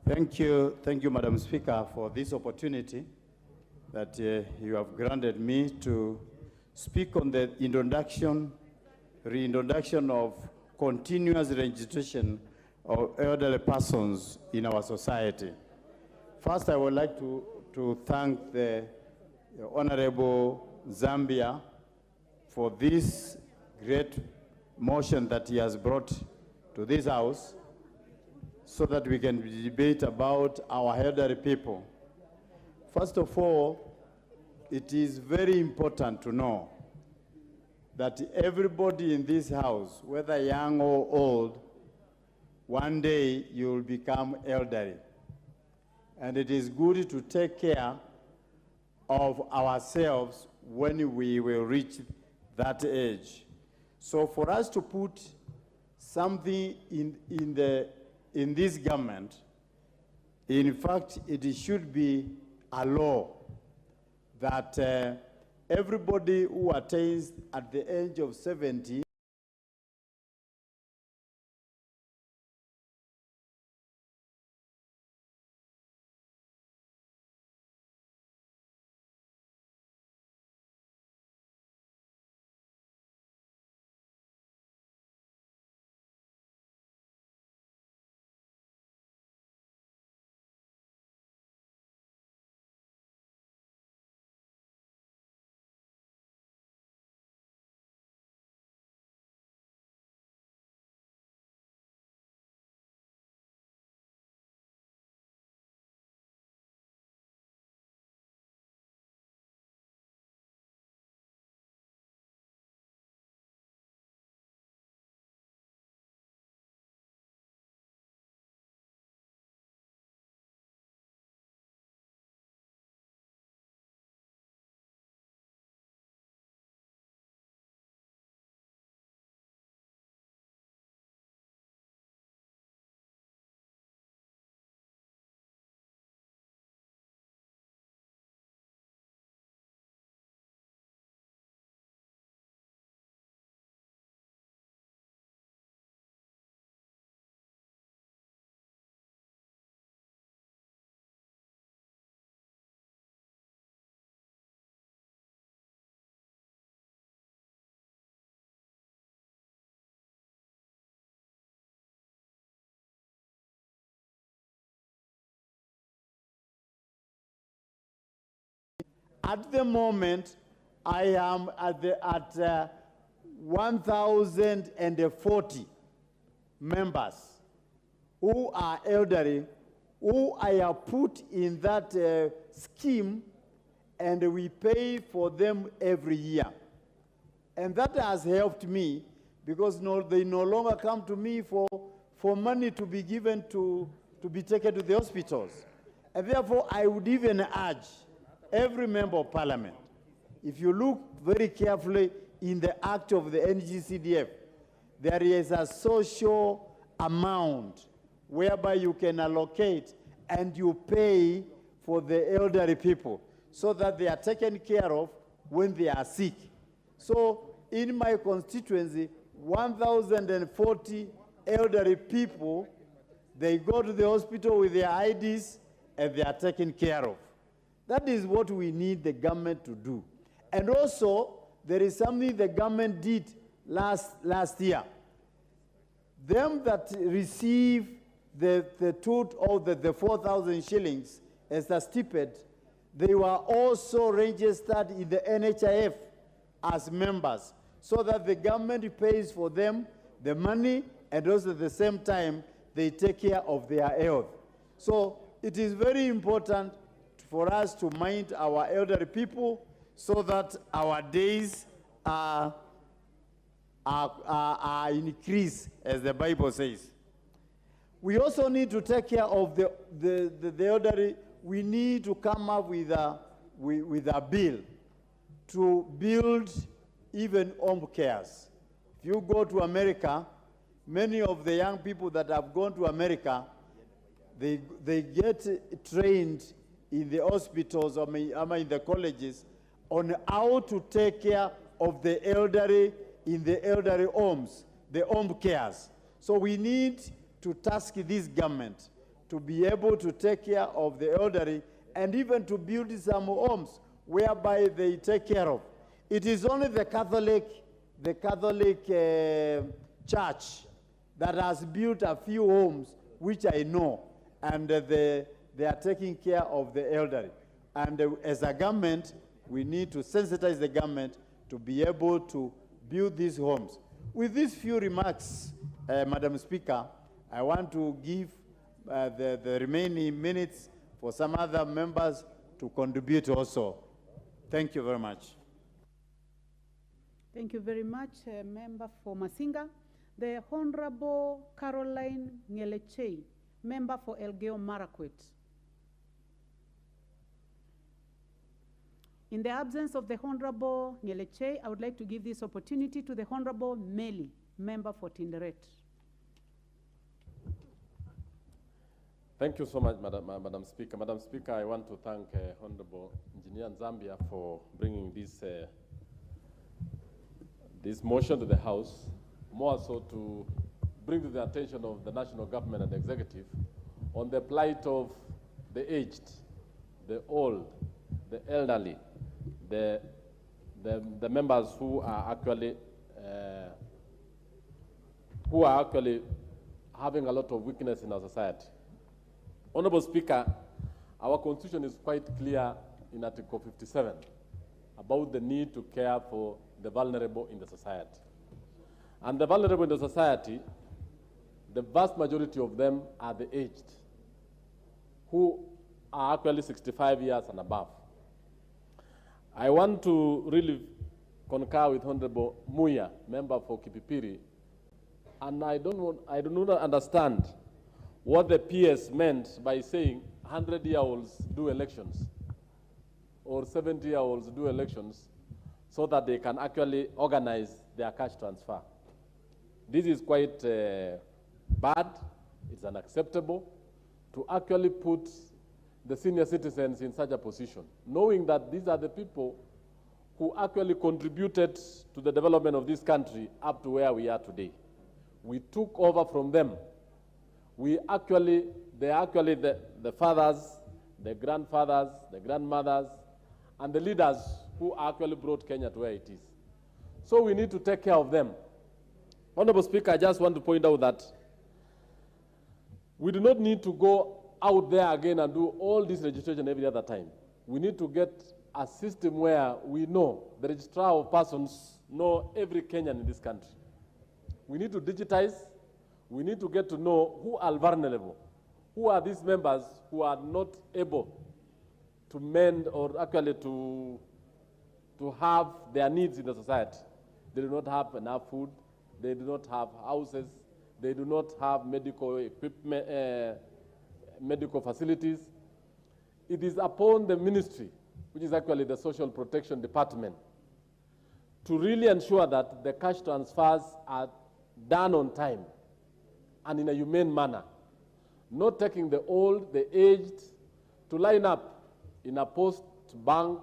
Thank you, Madam Speaker, for this opportunity that you have granted me to speak on the reintroduction of continuous registration of elderly persons in our society. First, I would like to thank the Honorable Zambia for this great motion that he has brought to this House, so that we can debate about our elderly people. First of all, it is very important to know that everybody in this house, whether young or old, one day you will become elderly. And it is good to take care of ourselves when we will reach that age. So for us to put something in this government, in fact, it should be a law that everybody who attains at the age of 70 at the moment, I am at 1,040 members who are elderly, who I have put in that scheme, and we pay for them every year. And that has helped me because they no longer come to me for money to be given to be taken to the hospitals. And therefore, I would even urge every member of parliament, if you look very carefully in the act of the NGCDF, there is a social amount whereby you can allocate and you pay for the elderly people so that they are taken care of when they are sick. So in my constituency, 1,040 elderly people, they go to the hospital with their IDs and they are taken care of. That is what we need the government to do. And also, there is something the government did last year. Them that receive the 4,000 shillings as a stipend, they were also registered in the NHIF as members, so that the government pays for them the money, and also at the same time, they take care of their health. So it is very important for us to mind our elderly people so that our days are increased, as the Bible says. We also need to take care of the elderly. We need to come up with a bill to build even home cares. If you go to America, many of the young people that have gone to America, they get trained in the hospitals or in the colleges on how to take care of the elderly in the elderly homes, the home cares. So we need to task this government to be able to take care of the elderly and even to build some homes whereby they take care of. It is only the Catholic Church that has built a few homes, which I know, and they are taking care of the elderly. And as a government, we need to sensitize the government to be able to build these homes. With these few remarks, Madam Speaker, I want to give the remaining minutes for some other members to contribute also. Thank you very much. Thank you very much, Member for Masinga. The Honorable Caroline Ngelechei, Member for Elgeyo Marakwet. In the absence of the Honorable Ngeleche, I would like to give this opportunity to the Honorable Meli, member for Tinderet. Thank you so much, Madam Speaker. Madam Speaker, I want to thank Honorable Engineer Zambia for bringing this motion to the House, more so to bring to the attention of the national government and the executive on the plight of the aged, the old, the elderly, the members who are actually having a lot of weakness in our society. Honorable Speaker, our Constitution is quite clear in Article 57 about the need to care for the vulnerable in the society. And the vulnerable in the society, the vast majority of them are the aged, who are actually 65 years and above. I want to really concur with Honorable Muya, member for Kipipiri, and I do not understand what the PS meant by saying 100-year-olds do elections or 70-year-olds do elections so that they can actually organize their cash transfer. This is quite bad, it's unacceptable to actually put the senior citizens in such a position, knowing that these are the people who actually contributed to the development of this country up to where we are today. We took over from them. They're actually the fathers, the grandfathers, the grandmothers, and the leaders who actually brought Kenya to where it is. So we need to take care of them. Honorable Speaker, I just want to point out that we do not need to go out there again and do all this registration every other time. We need to get a system where we know, the registrar of persons know every Kenyan in this country. We need to digitize. We need to get to know who are vulnerable. Who are these members who are not able to mend or actually to have their needs in the society. They do not have enough food. They do not have houses. They do not have medical equipment, medical facilities. It is upon the ministry, which is actually the Social Protection Department, to really ensure that the cash transfers are done on time and in a humane manner, not taking the old, the aged, to line up in a post bank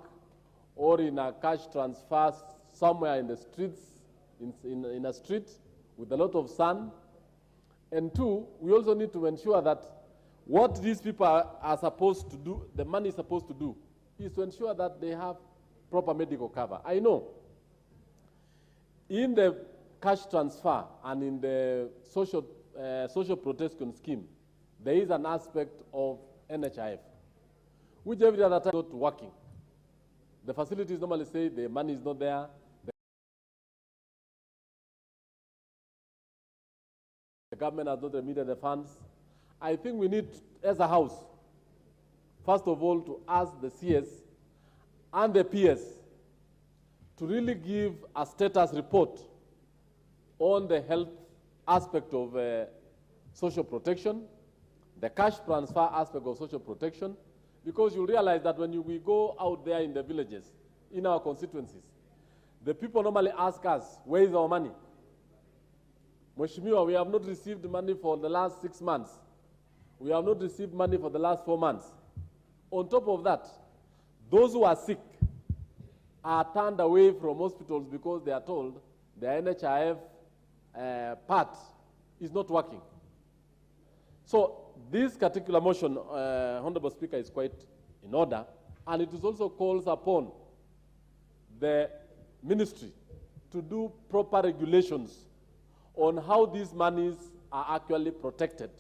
or in a cash transfer somewhere in the streets, in a street with a lot of sun. And two, we also need to ensure that what these people are supposed to do, the money is supposed to do, is to ensure that they have proper medical cover. I know in the cash transfer and in the social protection scheme, there is an aspect of NHIF, which every other time is not working. The facilities normally say the money is not there. The government has not remitted the funds. I think we need, as a house, first of all, to ask the CS and the PS to really give a status report on the health aspect of social protection, the cash transfer aspect of social protection, because you realize that when we go out there in the villages, in our constituencies, the people normally ask us, where is our money? Mheshimiwa, we have not received money for the last 6 months. We have not received money for the last 4 months. On top of that, those who are sick are turned away from hospitals because they are told the NHIF part is not working. So this particular motion, Honorable Speaker, is quite in order, and it is also calls upon the ministry to do proper regulations on how these monies are actually protected.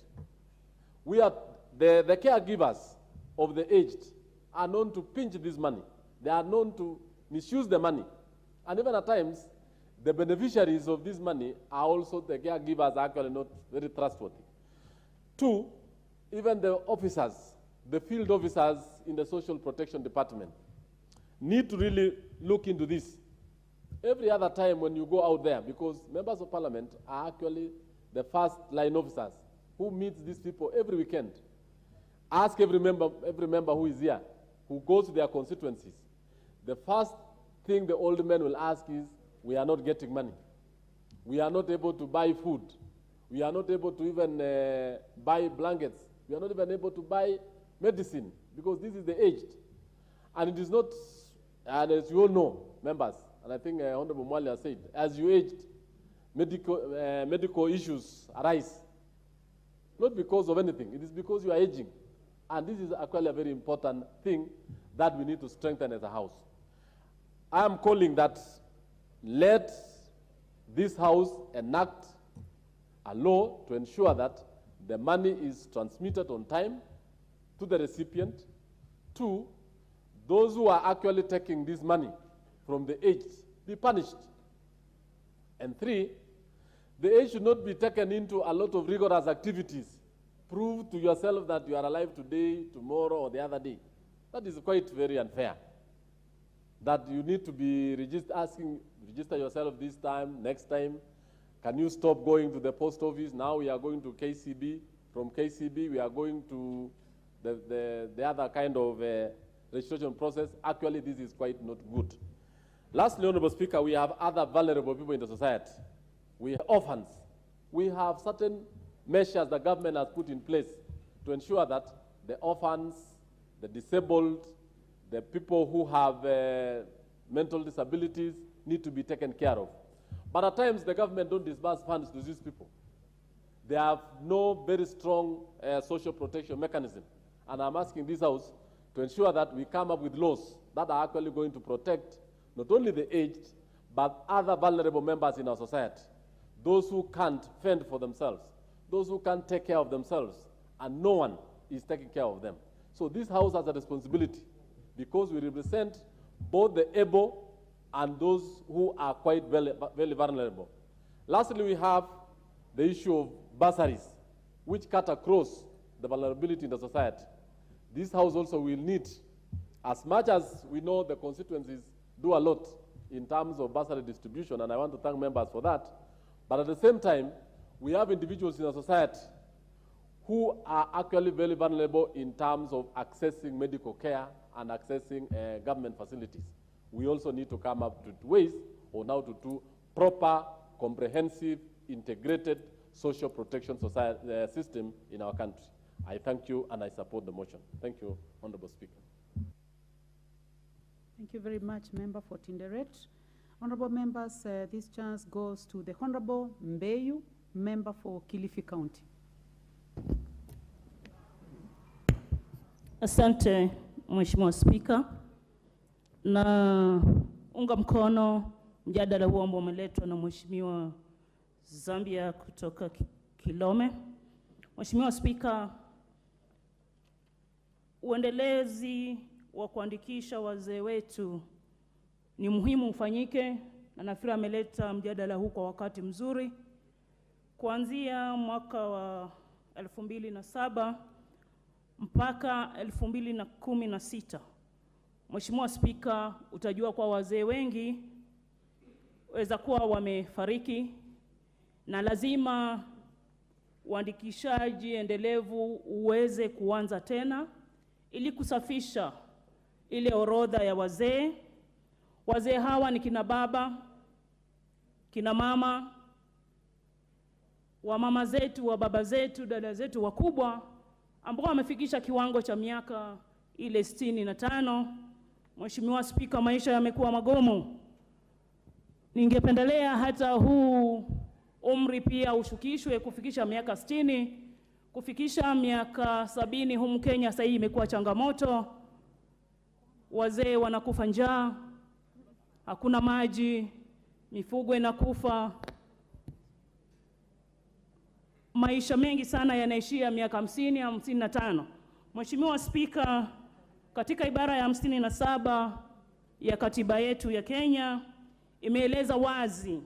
We are, the caregivers of the aged are known to pinch this money. They are known to misuse the money. And even at times, the beneficiaries of this money are also the caregivers are actually not very trustworthy. Two, even the officers, the field officers in the Social Protection Department need to really look into this. Every other time when you go out there, because members of parliament are actually the first line officers who meets these people every weekend. Ask every member who is here, who goes to their constituencies. the first thing the old men will ask is, we are not getting money. We are not able to buy food. We are not able to even buy blankets. We are not even able to buy medicine because this is the aged. And it is not, and as you all know, members, and I think Honorable Mwali has said, as you aged, medical issues arise. Not because of anything, it is because you are aging. And this is actually a very important thing that we need to strengthen as a house. I am calling that let this house enact a law to ensure that the money is transmitted on time to the recipient. 2, those who are actually taking this money from the aged be punished. And 3, the aged should not be taken into a lot of rigorous activities. Prove to yourself that you are alive today, tomorrow, or the other day. That is quite very unfair. That you need to be register yourself this time, next time. Can you stop going to the post office? Now we are going to KCB. From KCB, we are going to the other kind of registration process. Actually, this is quite not good. Lastly, Honorable Speaker, we have other vulnerable people in the society. We have orphans. We have certain measures the government has put in place to ensure that the orphans, the disabled, the people who have mental disabilities need to be taken care of. But at times, the government don't disburse funds to these people. They have no very strong social protection mechanism. And I'm asking this House to ensure that we come up with laws that are actually going to protect not only the aged, but other vulnerable members in our society. Those who can't fend for themselves, those who can't take care of themselves, and no one is taking care of them. So this House has a responsibility because we represent both the able and those who are quite very vulnerable. Lastly, we have the issue of bursaries, which cut across the vulnerability in the society. This House also will need, as much as we know the constituencies do a lot in terms of bursary distribution, and I want to thank members for that, but at the same time, we have individuals in our society who are actually very vulnerable in terms of accessing medical care and accessing government facilities. We also need to come up with ways on how to do proper, comprehensive, integrated social protection system in our country. I thank you and I support the motion. Thank you, Honorable Speaker. Thank you very much, Member for Tinderet. Honorable members, this chance goes to the Honorable Mbeyu, Member for Kilifi County. Asante, Mheshimiwa Spika. Na unga mkono mjadala huo ambao umeletwa na Mheshimiwa Zambia kutoka Kilome. Mheshimiwa Spika, uendelezi wa kuandikisha wazee wetu ni muhimu ufanyike, na nafikiri ameleta mjadala huu kwa wakati mzuri. Kuanzia mwaka wa 2007 mpaka 2016, Mheshimiwa Spika, utajua kwa wazee wengi waweza kuwa wamefariki, na lazima uandikishaji endelevu uweze kuanza tena ili kusafisha ile orodha ya wazee. Wazee hawa ni kina baba, kina mama, wa mama zetu, wa baba zetu, dada zetu wakubwa ambao wamefikisha kiwango cha miaka ile 65. Mheshimiwa Spika, maisha yamekuwa magumu. Ningependelea hata huu umri pia ushukishwe kufikisha miaka 60, kufikisha miaka 70. Humu Kenya sasa hii imekuwa changamoto. Wazee wanakufa njaa, hakuna maji, mifugo inakufa. Maisha mengi sana yanaishia miaka 50 au 55. Mheshimiwa Spika, katika ibara ya 57 ya katiba yetu ya Kenya imeeleza wazi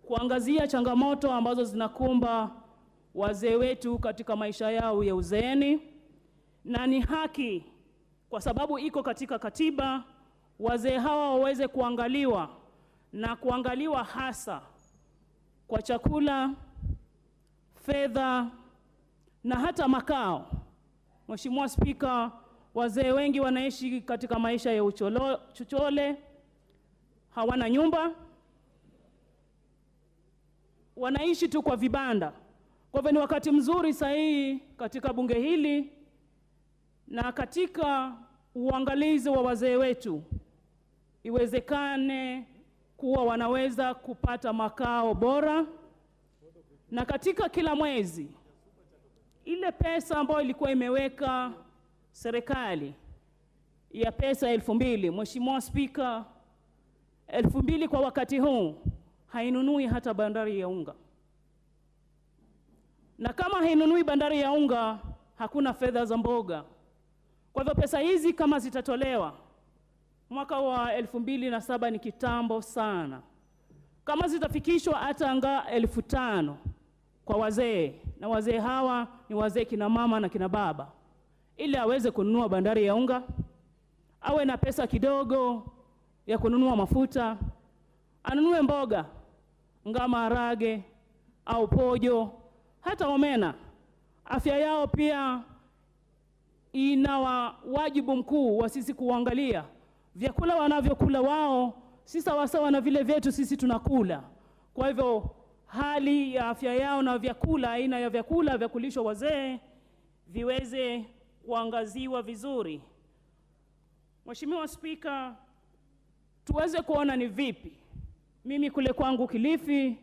kuangazia changamoto ambazo zinakumba wazee wetu katika maisha yao ya uzeeni, na ni haki kwa sababu iko katika katiba wazee hawa waweze kuangaliwa, na kuangaliwa hasa kwa chakula, fedha na hata makao. Mheshimiwa Spika, wazee wengi wanaishi katika maisha ya uchochole, hawana nyumba, wanaishi tu kwa vibanda. Kwa hivyo ni wakati mzuri sahihi katika bunge hili na katika uangalizi wa wazee wetu iwezekane kuwa wanaweza kupata makao bora, na katika kila mwezi ile pesa ambayo ilikuwa imeweka serikali ya pesa 2,000, Mheshimiwa Spika, 2,000 kwa wakati huu hainunui hata bandari ya unga. Na kama hainunui bandari ya unga, hakuna fedha za mboga. Kwa hivyo pesa hizi kama zitatolewa, mwaka wa 2007 ni kitambo sana. Kama zitafikishwa hata anga 5,000 kwa wazee, na wazee hawa ni wazee kina mama na kina baba, ili aweze kununua bandari ya unga, awe na pesa kidogo ya kununua mafuta, anunue mboga, ngama, harage au pojo, hata omena. Afya yao pia ina wajibu mkuu wa sisi kuangalia. Vyakula wanavyokula wao si sawasawa na vile vyetu sisi tunakula. Kwa hivyo hali ya afya yao na vyakula, aina ya vyakula vya kulishwa wazee viweze kuangaziwa vizuri. Mheshimiwa Spika, tuweze kuona ni vipi. Mimi kule kwangu Kilifi,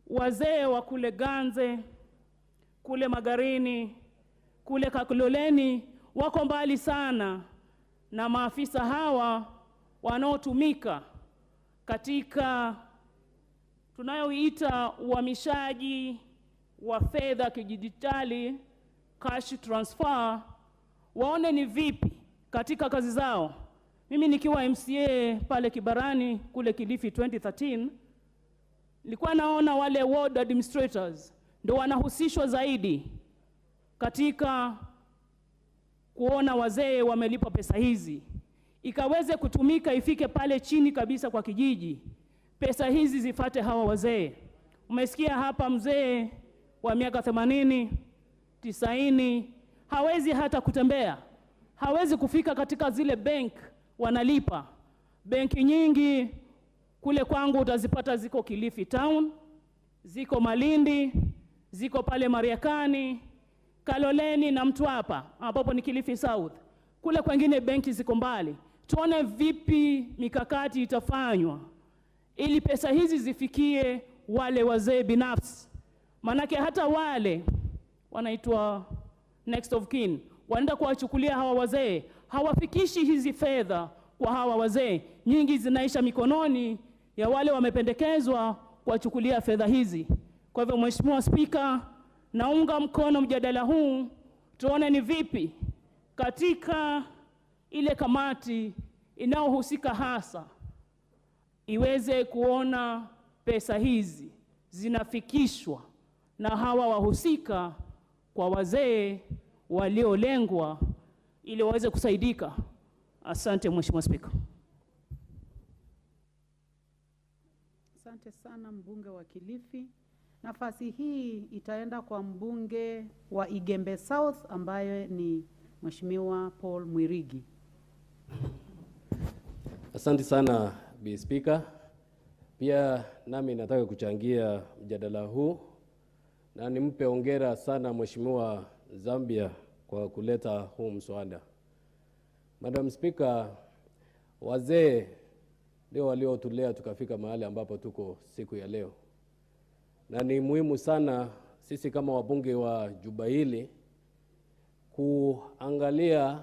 wazee wa kule Ganze, kule Magarini, kule Kakuloleni wako mbali sana na maafisa hawa wanaotumika katika tunayoita uhamishaji wa fedha kidijitali, cash transfer. Waone ni vipi katika kazi zao. Mimi nikiwa MCA pale Kibarani kule Kilifi 2013, nilikuwa naona wale ward administrators ndio wanahusishwa zaidi katika kuona wazee wamelipa pesa hizi, ikaweze kutumika, ifike pale chini kabisa kwa kijiji, pesa hizi zifate hawa wazee. Umesikia hapa mzee wa miaka 80, 90, hawezi hata kutembea, hawezi kufika katika zile bank wanalipa. Benki nyingi kule kwangu utazipata ziko Kilifi Town, ziko Malindi, ziko pale Mariakani, Kaloleni na Mtwapa ambapo ni Kilifi South. Kule kwengine benki ziko mbali. Tuone vipi mikakati itafanywa ili pesa hizi zifikie wale wazee binafsi. Manake hata wale wanaitwa next of kin wanaenda kuwachukulia hawa wazee, hawafikishi hizi fedha kwa hawa wazee. Nyingi zinaisha mikononi ya wale wamependekezwa kuwachukulia fedha hizi. Kwa hivyo Mheshimiwa Spika, naunga mkono mjadala huu. Tuone ni vipi katika ile kamati inayohusika hasa iweze kuona pesa hizi zinafikishwa na hawa wahusika kwa wazee waliolengwa ili waweze kusaidika. Asante Mheshimiwa Spika. Asante sana mbunge wa Kilifi. Nafasi hii itaenda kwa mbunge wa Igembe South ambaye ni Mheshimiwa Paul Mwirigi. Asante sana Bi Speaker. Pia nami nataka kuchangia mjadala huu na nimpe hongera sana Mheshimiwa Zambia kwa kuleta huu mswada. Madam Speaker, wazee ndio waliotulea tukafika mahali ambapo tuko siku ya leo. Na ni muhimu sana sisi kama wabunge wa Juba hili kuangalia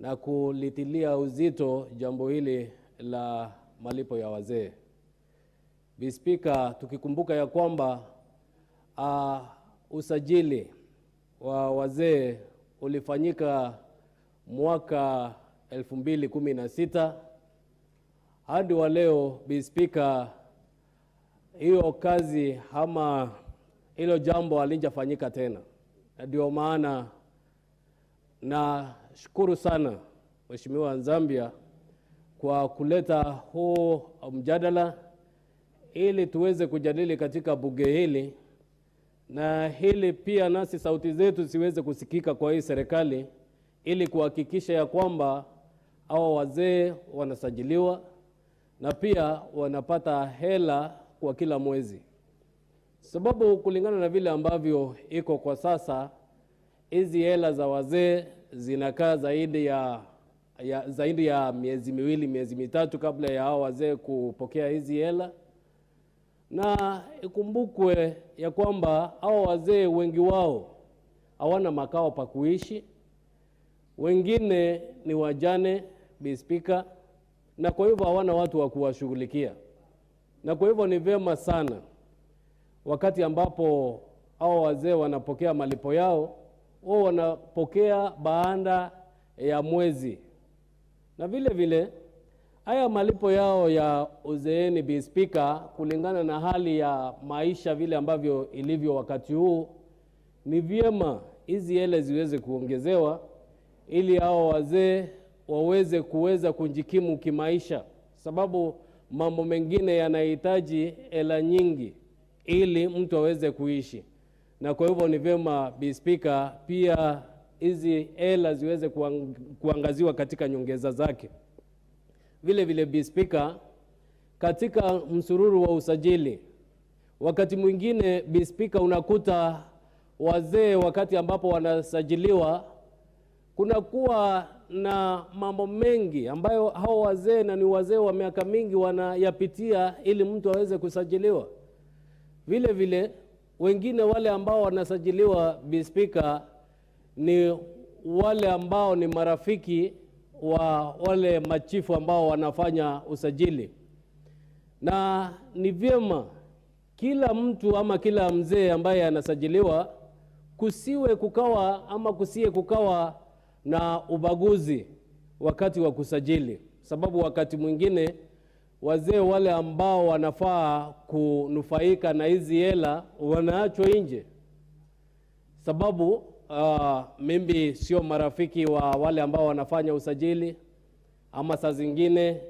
na kulitilia uzito jambo hili la malipo ya wazee. Bi Speaker, tukikumbuka ya kwamba usajili wa wazee ulifanyika mwaka 2016 hadi wa leo, Bi Speaker, hiyo kazi ama hilo jambo halijafanyika tena. Ndio maana na shukuru sana Mheshimiwa Zambia kwa kuleta huu mjadala ili tuweze kujadili katika bunge hili, na hili pia nasi sauti zetu siweze kusikika kwa hii serikali ili kuhakikisha ya kwamba hao wazee wanasajiliwa na pia wanapata hela kwa kila mwezi. Sababu kulingana na vile ambavyo iko kwa sasa, hizi hela za wazee zinakaa zaidi ya miezi miwili, miezi mitatu kabla ya hao wazee kupokea hizi hela. Na ikumbukwe ya kwamba hao wazee wengi wao hawana makao pa kuishi, wengine ni wajane, Bi Speaker, na kwa hivyo hawana watu wa kuwashughulikia. Na kwa hivyo ni vyema sana wakati ambapo hao wazee wanapokea malipo yao, wao wanapokea baada ya mwezi. Na vile vile haya malipo yao ya uzeeni, Bi Speaker, kulingana na hali ya maisha vile ambavyo ilivyo wakati huu, ni vyema hizi hela ziweze kuongezewa ili hao wazee waweze kujikimu kimaisha, sababu mambo mengine yanahitaji hela nyingi ili mtu aweze kuishi. Na kwa hivyo ni vyema, Bi Speaker, pia hizi hela ziweze kuangaziwa katika nyongeza zake. Vile vile, Bi Speaker, katika msururu wa usajili, wakati mwingine, Bi Speaker, unakuta wazee wakati ambapo wanasajiliwa kunakuwa na mambo mengi ambayo hao wazee, na ni wazee wa miaka mingi, wanayapitia ili mtu aweze kusajiliwa. Vile vile wengine wale ambao wanasajiliwa, Bi Speaker, ni wale ambao ni marafiki wa wale machifu ambao wanafanya usajili. Na ni vyema kila mtu ama kila mzee ambaye anasajiliwa kusiwe kukawa na ubaguzi wakati wa kusajili, sababu wakati mwingine wazee wale ambao wanafaa kunufaika na hizi hela wanaachwa nje, sababu mimi sio marafiki wa wale ambao wanafanya usajili, ama saa zingine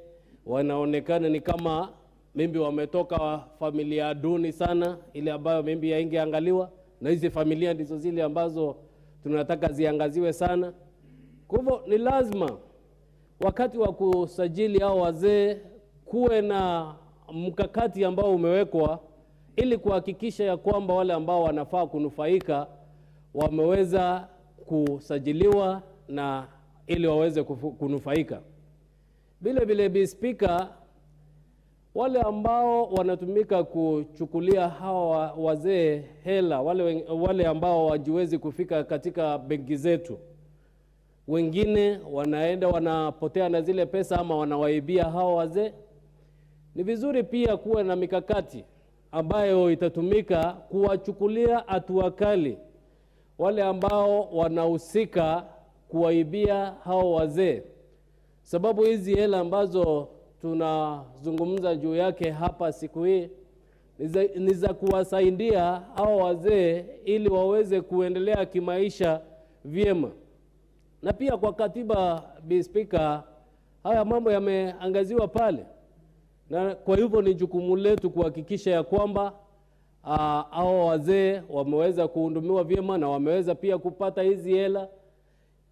wanaonekana ni kama mimi wametoka familia duni sana, ile ambayo mimi haingeangaliwa, na hizi familia ndizo zile ambazo tunataka ziangaziwe sana. Kwa hivyo ni lazima wakati wa kusajili hao wazee kuwe na mkakati ambao umewekwa ili kuhakikisha ya kwamba wale ambao wanafaa kunufaika wameweza kusajiliwa na ili waweze kunufaika. Vile vile, Bi Speaker, wale ambao wanatumika kuchukulia hawa wazee hela, wale ambao wajiwezi kufika katika benki zetu, wengine wanaenda wanapotea na zile pesa ama wanawaibia hawa wazee. Ni vizuri pia kuwa na mikakati ambayo itatumika kuwachukulia hatua kali wale ambao wanahusika kuwaibia hao wazee, sababu hizi hela ambazo tunazungumza juu yake hapa siku hii ni za kuwasaidia hao wazee ili waweze kuendelea kimaisha vyema. Na pia kwa katiba, Bi Speaker, haya mambo yameangaziwa pale, na kwa hivyo ni jukumu letu kuhakikisha ya kwamba hao wazee wameweza kuhudumiwa vyema na wameweza pia kupata hizi hela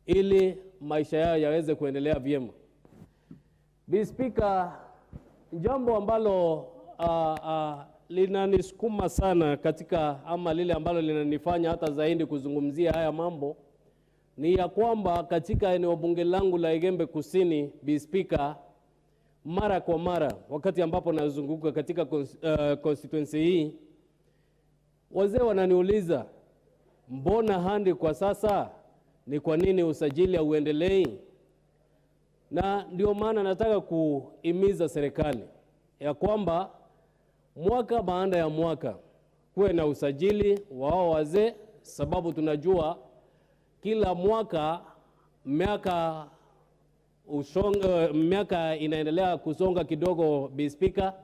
ili maisha yao yaweze kuendelea vyema. Bi Speaker, jambo ambalo linanisukuma sana katika, ama lile ambalo linanifanya hata zaidi kuzungumzia haya mambo, ni ya kwamba katika eneo bunge langu la Igembe Kusini, Bi Speaker, mara kwa mara wakati ambapo nazunguka katika constituency hii, wazee wananiuliza, mbona handi kwa sasa, ni kwa nini usajili hauendelei? Na ndio maana nataka kuhimiza serikali ya kwamba mwaka baada ya mwaka kuwe na usajili wa hao wazee, sababu tunajua kila mwaka miaka inaendelea kusonga kidogo, Bi Speaker,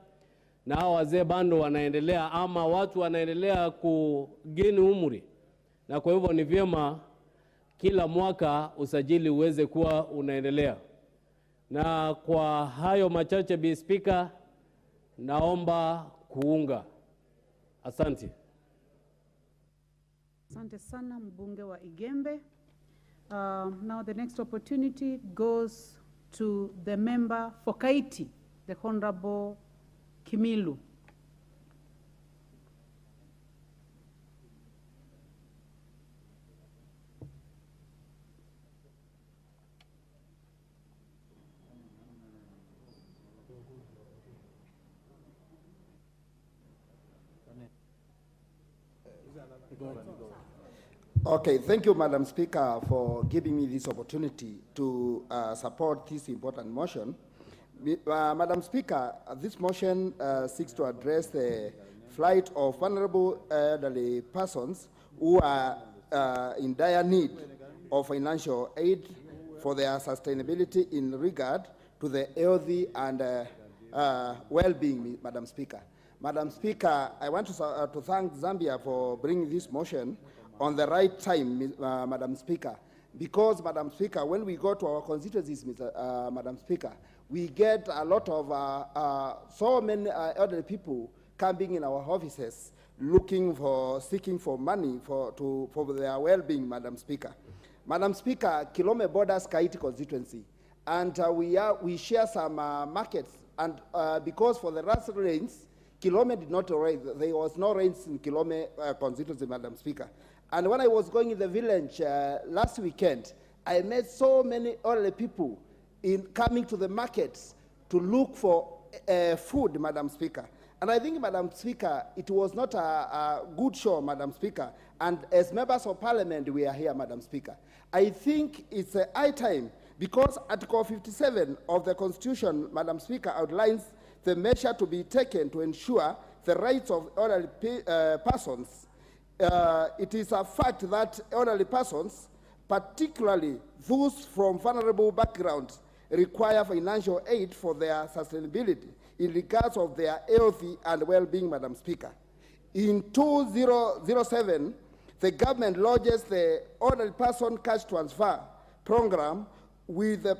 na hao wazee bado wanaendelea, ama watu wanaendelea kugeni umri. Na kwa hivyo ni vyema kila mwaka usajili uweze kuwa unaendelea. Na kwa hayo machache, Bi Speaker, naomba kuunga. Asante. Asante sana mbunge wa Igembe. Now the next opportunity goes to the member for Kaiti, the Honorable Kimilu. Okay, thank you, Madam Speaker, for giving me this opportunity to support this important motion. Madam Speaker, this motion seeks to address the plight of vulnerable elderly persons who are in dire need of financial aid for their sustainability in regard to the healthy and well-being, Madam Speaker. Madam Speaker, I want to thank Zambia for bringing this motion on the right time, Madam Speaker, because, Madam Speaker, when we go to our constituencies, Madam Speaker, we get a lot of so many elderly people coming in our offices seeking for money for their well-being, Madam Speaker. Madam Speaker, Kilome borders Kaiti constituency, and we share some markets, and because for the last rains, Kilome did not rain. There was no rains in Kilome constituency, Madam Speaker. And when I was going in the village last weekend, I met so many elderly people coming to the markets to look for food, Madam Speaker. And I think, Madam Speaker, it was not a good show, Madam Speaker. And as members of parliament, we are here, Madam Speaker. I think it's a high time, because Article 57 of the Constitution, Madam Speaker, outlines the measure to be taken to ensure the rights of elderly persons. It is a fact that elderly persons, particularly those from vulnerable backgrounds, require financial aid for their sustainability in regards of their healthy and well-being, Madam Speaker. In 2007, the government launches the Elderly Person Cash Transfer Program with the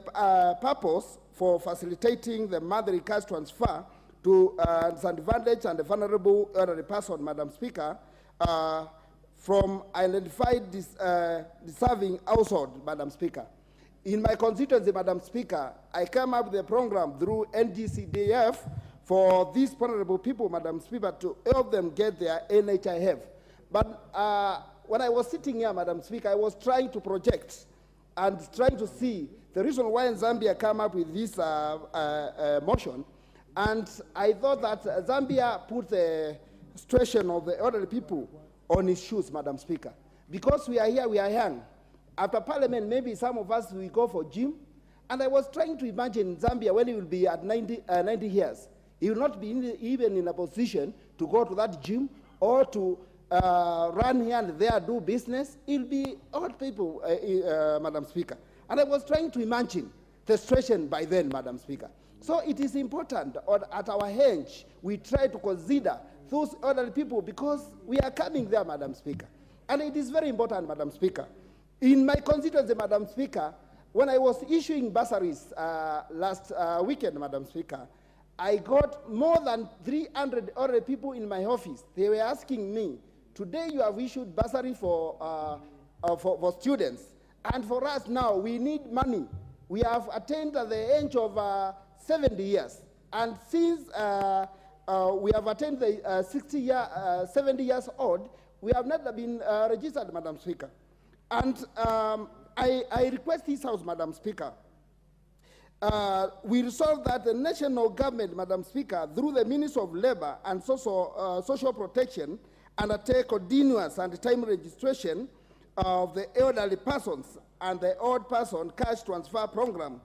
purpose for facilitating the monthly cash transfer to disadvantaged and vulnerable elderly person, Madam Speaker, from identified deserving household, Madam Speaker. In my constituency, Madam Speaker, I came up with a program through NGCDF for these vulnerable people, Madam Speaker, to help them get their NHIF. But when I was sitting here, Madam Speaker, I was trying to project and trying to see the reason why Zambia came up with this motion. And I thought that Zambia put the situation of the elderly people on its shoes, Madam Speaker. Because we are here, we are young. After Parliament, maybe some of us will go for gym. And I was trying to imagine Zambia when he will be at 90 years. He will not be even in a position to go to that gym or to run here and there, do business. He'll be old people, Madam Speaker. And I was trying to imagine the situation by then, Madam Speaker. So it is important at our age, we try to consider those elderly people because we are coming there, Madam Speaker. And it is very important, Madam Speaker. In my constituency, Madam Speaker, when I was issuing bursaries last weekend, Madam Speaker, I got more than 300 elderly people in my office. They were asking me, today you have issued bursary for students. And for us now, we need money. We have attained the age of 70 years. And since we have attained the 70 years old, we have not been registered, Madam Speaker. And I request this House, Madam Speaker, we resolve that the national government, Madam Speaker, through the Ministry of Labor and Social Protection, undertake continuous and timely registration of the elderly persons and the old person cash transfer program.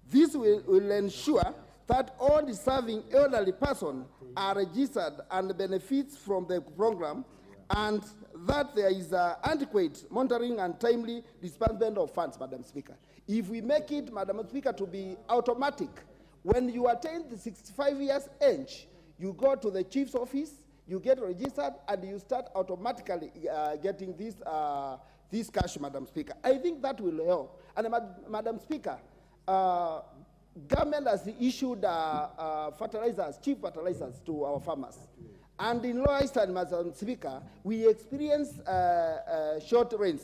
This will ensure that all deserving elderly persons are registered and benefits from the program, and that there is adequate monitoring and timely disbursement of funds, Madam Speaker. If we make it, Madam Speaker, to be automatic, when you attain the 65 years age, you go to the chief's office, you get registered, and you start automatically getting this cash, Madam Speaker. I think that will help. And Madam Speaker, government has issued fertilizers, cheap fertilizers to our farmers. And in Lower Eastern, Madam Speaker, we experience short rains.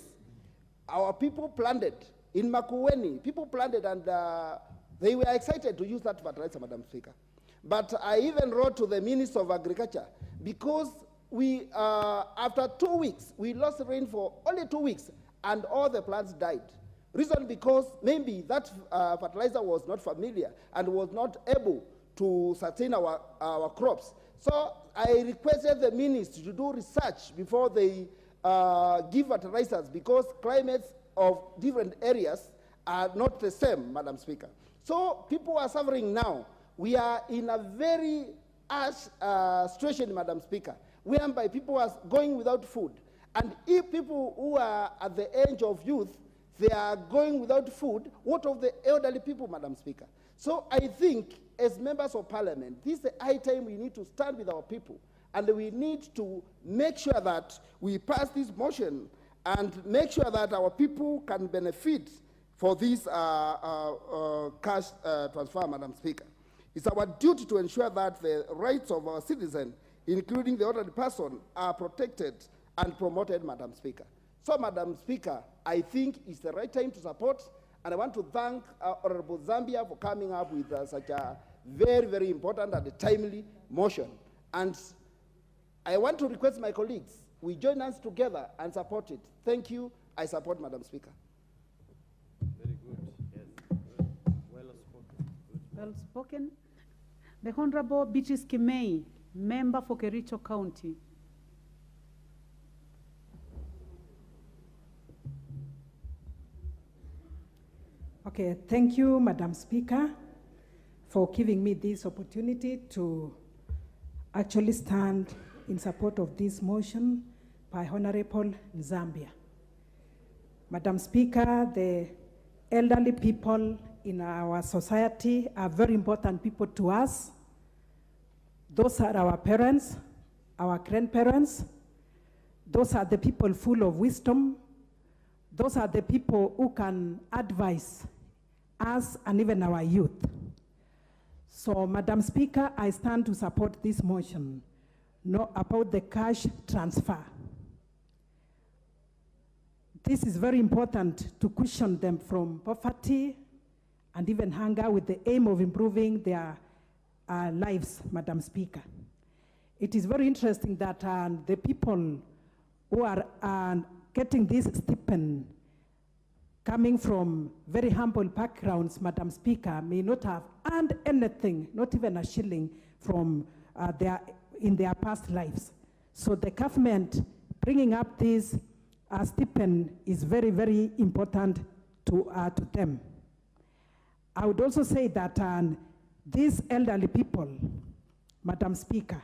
our people planted in Makueni. People planted, and they were excited to use that fertilizer, Madam Speaker. But I even wrote to the Minister of Agriculture, because we, after 2 weeks, we lost rain for only 2 weeks, and all the plants died. Reason because maybe that fertilizer was not familiar and was not able to sustain our crops. So I requested the ministry to do research before they give fertilizers, because climates of different areas are not the same, Madam Speaker. So people are suffering now. We are in a very harsh situation, Madam Speaker, whereby people are going without food. And if people who are at the age of youth, they are going without food, what of the elderly people, Madam Speaker? So I think, as members of parliament, this is the high time we need to stand with our people, and we need to make sure that we pass this motion and make sure that our people can benefit for this cash transfer, Madam Speaker. It's our duty to ensure that the rights of our citizens, including the elderly person, are protected and promoted, Madam Speaker. So, Madam Speaker, I think it's the right time to support, and I want to thank Honorable Zambia for coming up with such a very, very important and timely motion. And I want to request my colleagues, we join hands together and support it. Thank you. I support, Madam Speaker. Very good. Yes. Well spoken. Well spoken. The Honorable Beatrice Kimei, member for Kericho County. Okay, thank you, Madam Speaker, for giving me this opportunity to actually stand in support of this motion by Honorable Zambia. Madam Speaker, the elderly people in our society are very important people to us. Those are our parents, our grandparents. Those are the people full of wisdom. Those are the people who can advise us and even our youth. So, Madam Speaker, I stand to support this motion about the cash transfer. This is very important to cushion them from poverty and even hunger, with the aim of improving their lives, Madam Speaker. It is very interesting that the people who are getting this stipend coming from very humble backgrounds, Madam Speaker, may not have earned anything, not even a shilling from in their past lives. So the government bringing up this stipend is very, very important to them. I would also say that these elderly people, Madam Speaker,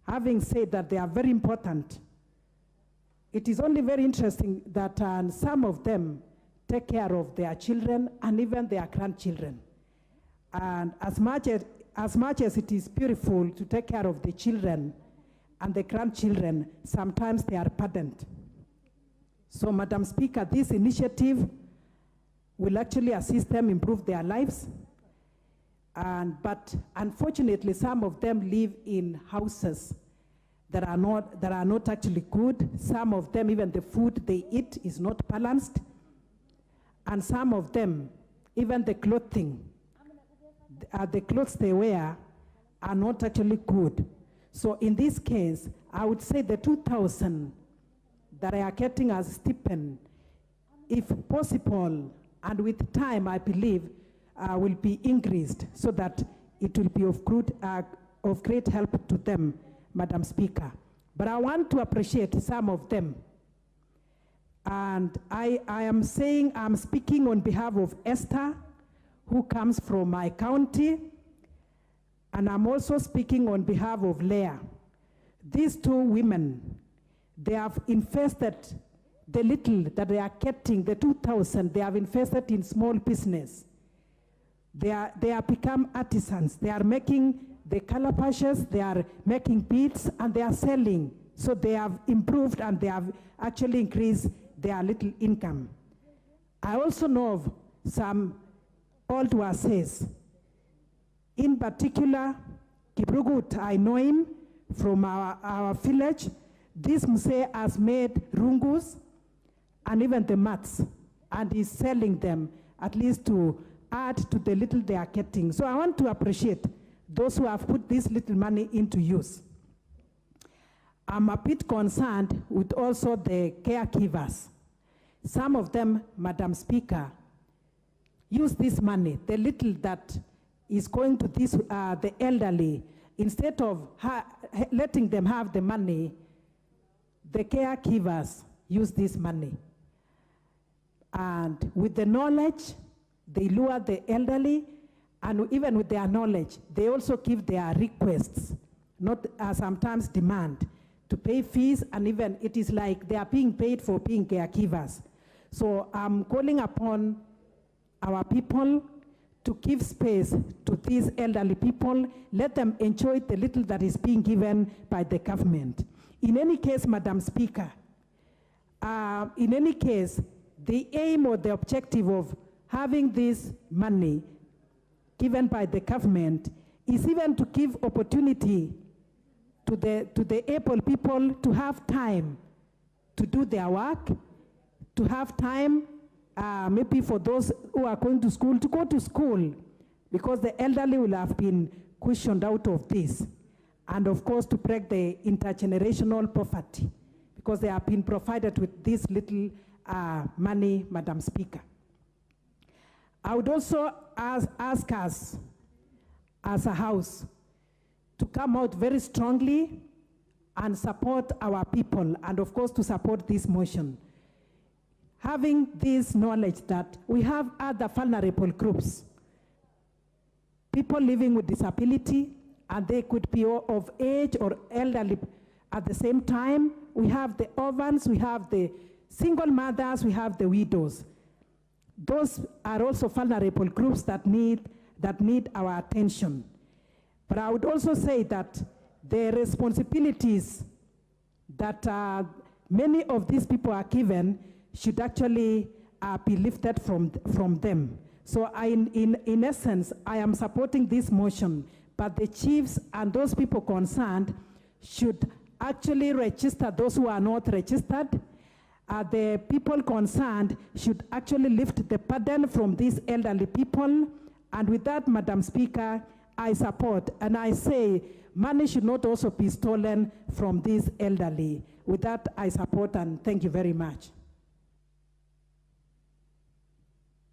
having said that they are very important, it is only very interesting that some of them take care of their children and even their grandchildren. And as much as it is beautiful to take care of the children and the grandchildren, sometimes they are burdened. So, Madam Speaker, this initiative will actually assist them improve their lives. But unfortunately, some of them live in houses that are not actually good. Some of them, even the food they eat is not balanced. And some of them, even the clothing, the clothes they wear are not actually good. So in this case, I would say the 2,000 that I are getting as stipend, if possible, and with time, I believe, will be increased so that it will be of great help to them, Madam Speaker. But I want to appreciate some of them. And I am saying, I'm speaking on behalf of Esther, who comes from my county, and I'm also speaking on behalf of Leah. These two women, they have invested the little that they are getting, the 2,000, they have invested in small business. They have become artisans. They are making the calabashes, they are making beads, and they are selling. So they have improved and they have actually increased their little income. I also know of some old Wases. In particular, Kibrugut, I know him from our village. This Muse has made rungus, and even the mats, and is selling them at least to add to the little they are getting. So I want to appreciate those who have put this little money into use. I'm a bit concerned with also the caregivers. Some of them, Madam Speaker, use this money, the little that is going to this, the elderly, instead of letting them have the money, the caregivers use this money. And with the knowledge, they lure the elderly, and even with their knowledge, they also give their requests, not sometimes demand, to pay fees, and even it is like they are being paid for being caregivers. So I'm calling upon our people to give space to these elderly people, let them enjoy the little that is being given by the government. In any case, Madam Speaker, the aim or the objective of having this money given by the government is even to give opportunity to the able people to have time to do their work, to have time maybe for those who are going to school, to go to school, because the elderly will have been cushioned out of this. And of course, to break the intergenerational poverty, because they have been provided with this little money, Madam Speaker. I would also ask us, as a House, to come out very strongly and support our people, and of course, to support this motion. Having this knowledge that we have other vulnerable groups, people living with disability, and they could be of age or elderly at the same time. We have the orphans, we have the single mothers, we have the widows. Those are also vulnerable groups that need our attention. But I would also say that the responsibilities that many of these people are given should actually be lifted from them. So in essence, I am supporting this motion, but the chiefs and those people concerned should actually register those who are not registered. The people concerned should actually lift the burden from these elderly people. And with that, Madam Speaker, I support, and I say money should not also be stolen from these elderly. With that, I support, and thank you very much.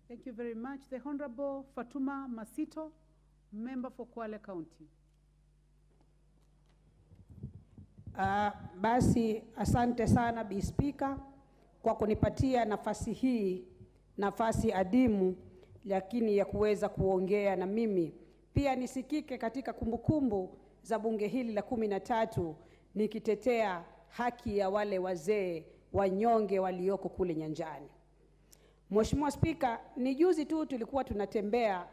Thank you very much. The Honorable Fatuma Masito, member for Kwale County. Basi asante sana Bi Speaker kwa kunipatia nafasi hii, nafasi adimu lakini ya kuweza kuongea na mimi. Pia nisikike katika kumbukumbu za bunge hili la 13 nikitetea haki ya wale wazee wanyonge walioko kule nyanjani. Mheshimiwa Speaker, ni juzi tu tulikuwa tunatembea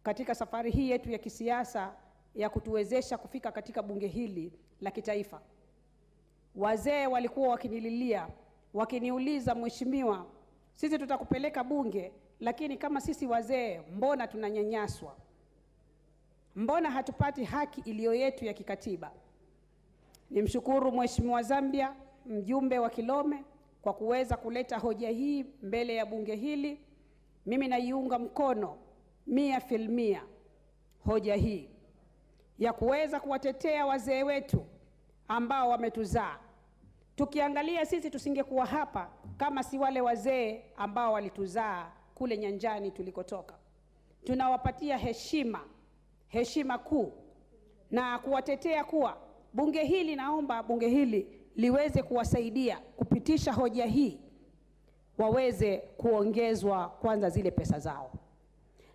katika safari hii yetu ya kisiasa ya kutuwezesha kufika katika bunge hili la kitaifa. Wazee walikuwa wakinililia, wakiniuliza, mheshimiwa, sisi tutakupeleka bunge, lakini kama sisi wazee mbona tunanyanyaswa? Mbona hatupati haki iliyo yetu ya kikatiba? Nimshukuru Mheshimiwa Zambia, mjumbe wa Kilome, kwa kuweza kuleta hoja hii mbele ya bunge hili. Mimi naiunga mkono 100% hoja hii ya kuweza kuwatetea wazee wetu ambao wametuzaa. Tukiangalia sisi tusingekuwa hapa kama si wale wazee ambao walituzaa kule nyanjani tulikotoka. Tunawapatia heshima kuu na kuwatetea kuwa bunge hili, naomba bunge hili liweze kuwasaidia kupitisha hoja hii, waweze kuongezwa kwanza zile pesa zao,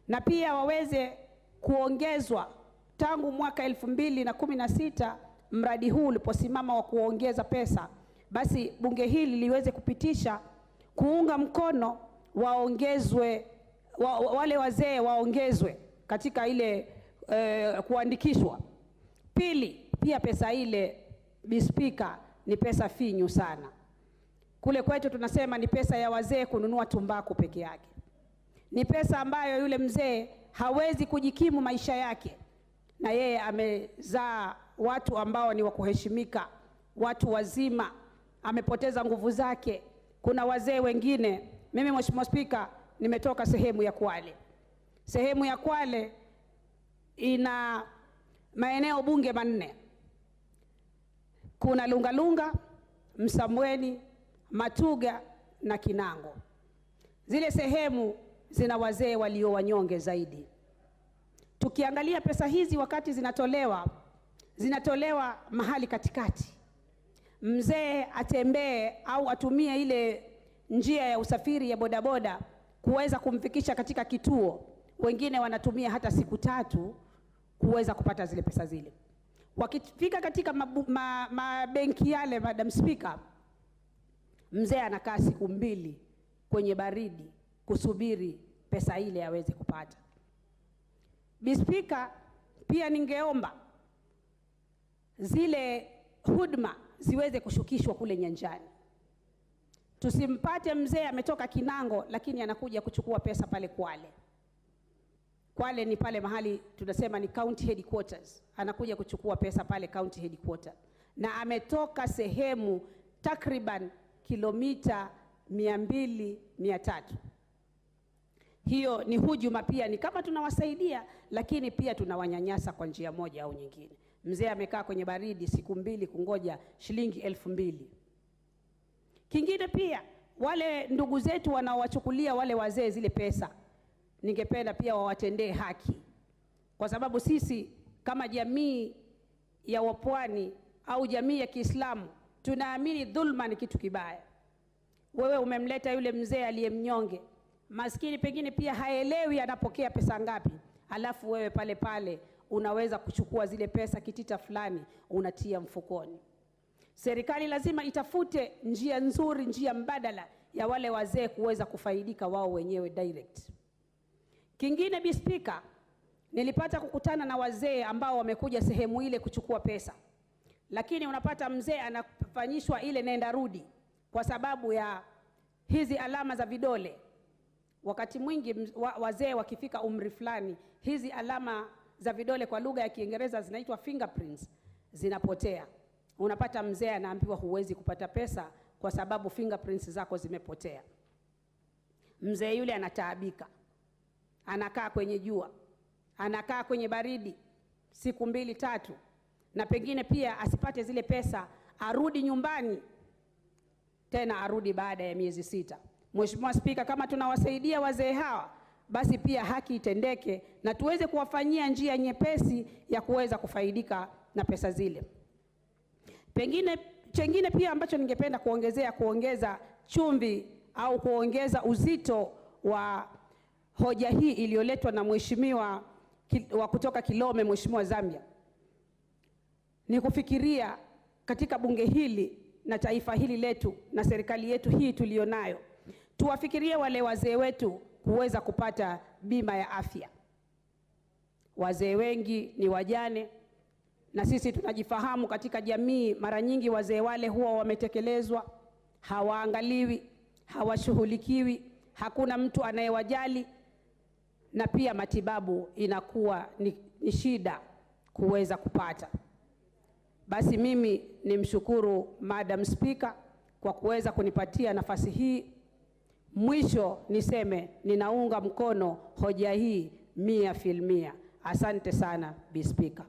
na pia waweze kuongezwa tangu mwaka 2016 mradi huu uliposimama wa kuongeza pesa, basi bunge hili liweze kupitisha kuunga mkono waongezwe, wale wazee waongezwe katika ile kuandikishwa. Pili, pia pesa ile, Bi Speaker, ni pesa finyu sana. Kule kwetu tunasema ni pesa ya wazee kununua tumbaku peke yake. Ni pesa ambayo yule mzee hawezi kujikimu maisha yake, na yeye amezaa watu ambao ni wa kuheshimika, watu wazima, amepoteza nguvu zake kuna wazee wengine. Mimi Mheshimiwa Spika, nimetoka sehemu ya Kwale. Sehemu ya Kwale ina maeneo bunge manne. Kuna Lungalunga, Msambweni, Matuga na Kinango. Zile sehemu zina wazee walio wanyonge zaidi. Tukiangalia pesa hizi wakati zinatolewa mahali katikati. Mzee atembee au atumie ile njia ya usafiri ya bodaboda kuweza kumfikisha katika kituo. Wengine wanatumia hata siku 3 kuweza kupata zile pesa zile. Wakifika katika mabenki yale, Madam Speaker, mzee anakaa siku 2 kwenye baridi kusubiri pesa ile aweze kupata. Speaker, pia ningeomba zile huduma ziweze kushukishwa kule nyanjani. Tusimpate mzee ametoka Kinango lakini anakuja kuchukua pesa pale Kwale. Kwale ni pale mahali tunasema ni county headquarters. Anakuja kuchukua pesa pale county headquarters. Na ametoka sehemu takriban kilomita 200-300. Hiyo ni hujuma pia, ni kama tunawasaidia lakini pia tunawanyanyasa kwa njia moja au nyingine. Mzee amekaa kwenye baridi siku 2 kungoja shilingi 2,000. Kingine pia, wale ndugu zetu wanaowachukulia wale wazee zile pesa, ningependa pia wawatendee haki. Kwa sababu sisi kama jamii ya Wapwani au jamii ya Kiislamu tunaamini dhulma ni kitu kibaya. Wewe umemleta yule mzee aliyemnyonge, maskini pengine pia haelewi anapokea pesa ngapi, alafu wewe pale pale unaweza kuchukua zile pesa kitita fulani unatia mfukoni. Serikali lazima itafute njia nzuri, njia mbadala ya wale wazee kuweza kufaidika wao wenyewe direct. Kingine, Bi Speaker, nilipata kukutana na wazee ambao wamekuja sehemu ile kuchukua pesa. Lakini unapata mzee anafanyishwa ile nenda rudi kwa sababu ya hizi alama za vidole. Wakati mwingi wazee wakifika umri fulani, hizi alama za vidole kwa lugha ya Kiingereza zinaitwa fingerprints, zinapotea. Unapata mzee anaambiwa huwezi kupata pesa kwa sababu fingerprints zako zimepotea. Mzee yule anataabika. Anakaa kwenye jua, anakaa kwenye baridi siku 2-3, na pengine pia asipate zile pesa, arudi nyumbani tena arudi baada ya miezi 6. Mheshimiwa Spika, kama tunawasaidia wazee hawa, basi pia haki itendeke na tuweze kuwafanyia njia nyepesi ya kuweza kufaidika na pesa zile. Chengine pia ambacho ningependa kuongeza chumvi au kuongeza uzito wa hoja hii iliyoletwa na mheshimiwa wa kutoka Kilome, Mheshimiwa Zambia, ni kufikiria katika bunge hili na taifa hili letu na serikali yetu hii tulionayo, tuwafikirie wale wazee wetu kuweza kupata bima ya afya. Wazee wengi ni wajane, na sisi tunajifahamu katika jamii, mara nyingi wazee wale huwa wametekelezwa, hawaangaliwi, hawashughulikiwi, hakuna mtu anayewajali, na pia matibabu inakuwa ni shida kuweza kupata. Basi mimi nimshukuru Madam Speaker kwa kuweza kunipatia nafasi hii. Mwisho niseme ninaunga mkono hoja hii 100%. Asante sana, Bi Speaker.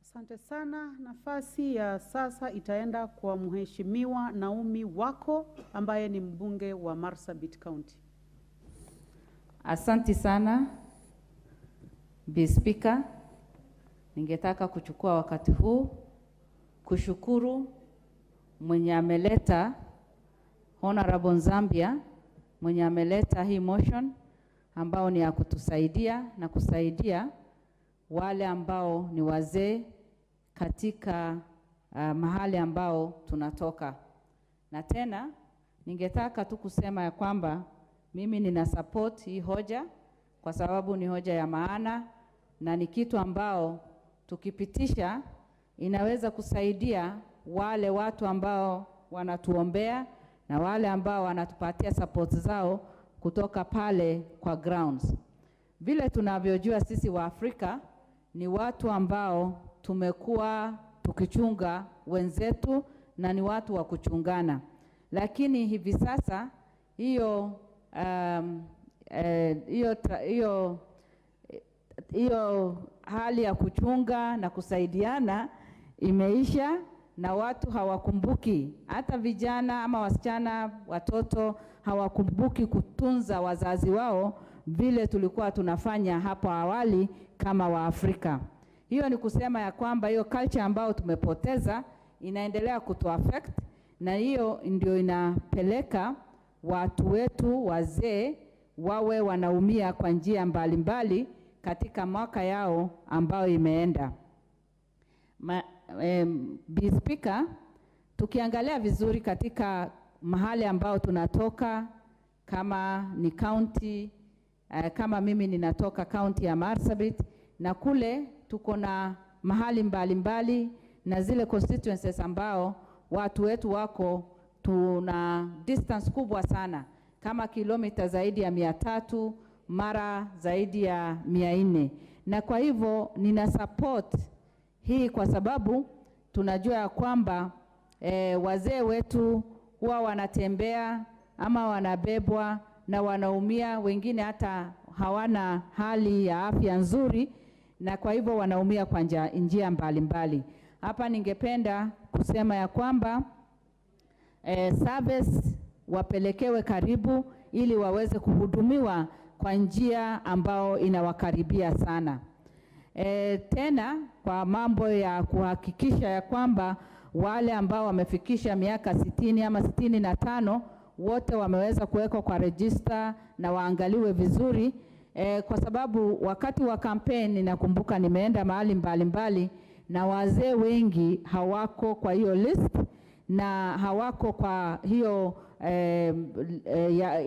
Asante sana. Nafasi ya sasa itaenda kwa Mheshimiwa Naomi Wako ambaye ni mbunge wa Marsabit County. Asante sana, Bi Speaker. Ningetaka kuchukua wakati huu kushukuru mwenye ameleta Honorable Zambia, mwenye ameleta hii motion ambao ni ya kutusaidia na kusaidia wale ambao ni wazee katika mahali ambao tunatoka. Na tena ningetaka tu kusema ya kwamba mimi nina support hii hoja kwa sababu ni hoja ya maana na ni kitu ambao tukipitisha inaweza kusaidia wale watu ambao wanatuombea na wale ambao wanatupatia support zao kutoka pale kwa grounds. Vile tunavyojua sisi wa Afrika ni watu ambao tumekuwa tukichunga wenzetu na ni watu wa kuchungana. Lakini hivi sasa hiyo hali ya kuchunga na kusaidiana imeisha, na watu hawakumbuki, hata vijana ama wasichana, watoto hawakumbuki kutunza wazazi wao vile tulikuwa tunafanya hapo awali kama Waafrika. Hiyo ni kusema ya kwamba hiyo culture ambayo tumepoteza inaendelea kutuaffect, na hiyo ndio inapeleka watu wetu wazee wawe wanaumia kwa njia mbalimbali katika mwaka yao ambayo imeenda. Bi Speaker, tukiangalia vizuri katika mahali ambao tunatoka, kama ni county, kama mimi ninatoka county ya Marsabit, na kule tuko na mahali mbalimbali na zile constituencies ambao watu wetu wako, tuna distance kubwa sana, kama kilomita zaidi ya 300, mara zaidi ya 400. Na kwa hivyo nina support hii kwa sababu tunajua ya kwamba wazee wetu huwa wanatembea ama wanabebwa na wanaumia, wengine hata hawana hali ya afya nzuri, na kwa hivyo wanaumia kwa njia mbalimbali. Hapa ningependa kusema ya kwamba service wapelekewe karibu ili waweze kuhudumiwa kwa njia ambao inawakaribia sana. Tena kwa mambo ya kuhakikisha ya kwamba wale ambao wamefikisha miaka 60 ama 65 wote wameweza kuwekwa kwa register na waangaliwe vizuri, kwa sababu wakati wa kampeni nakumbuka nimeenda mahali mbalimbali na wazee wengi hawako kwa hiyo list na hawako kwa hiyo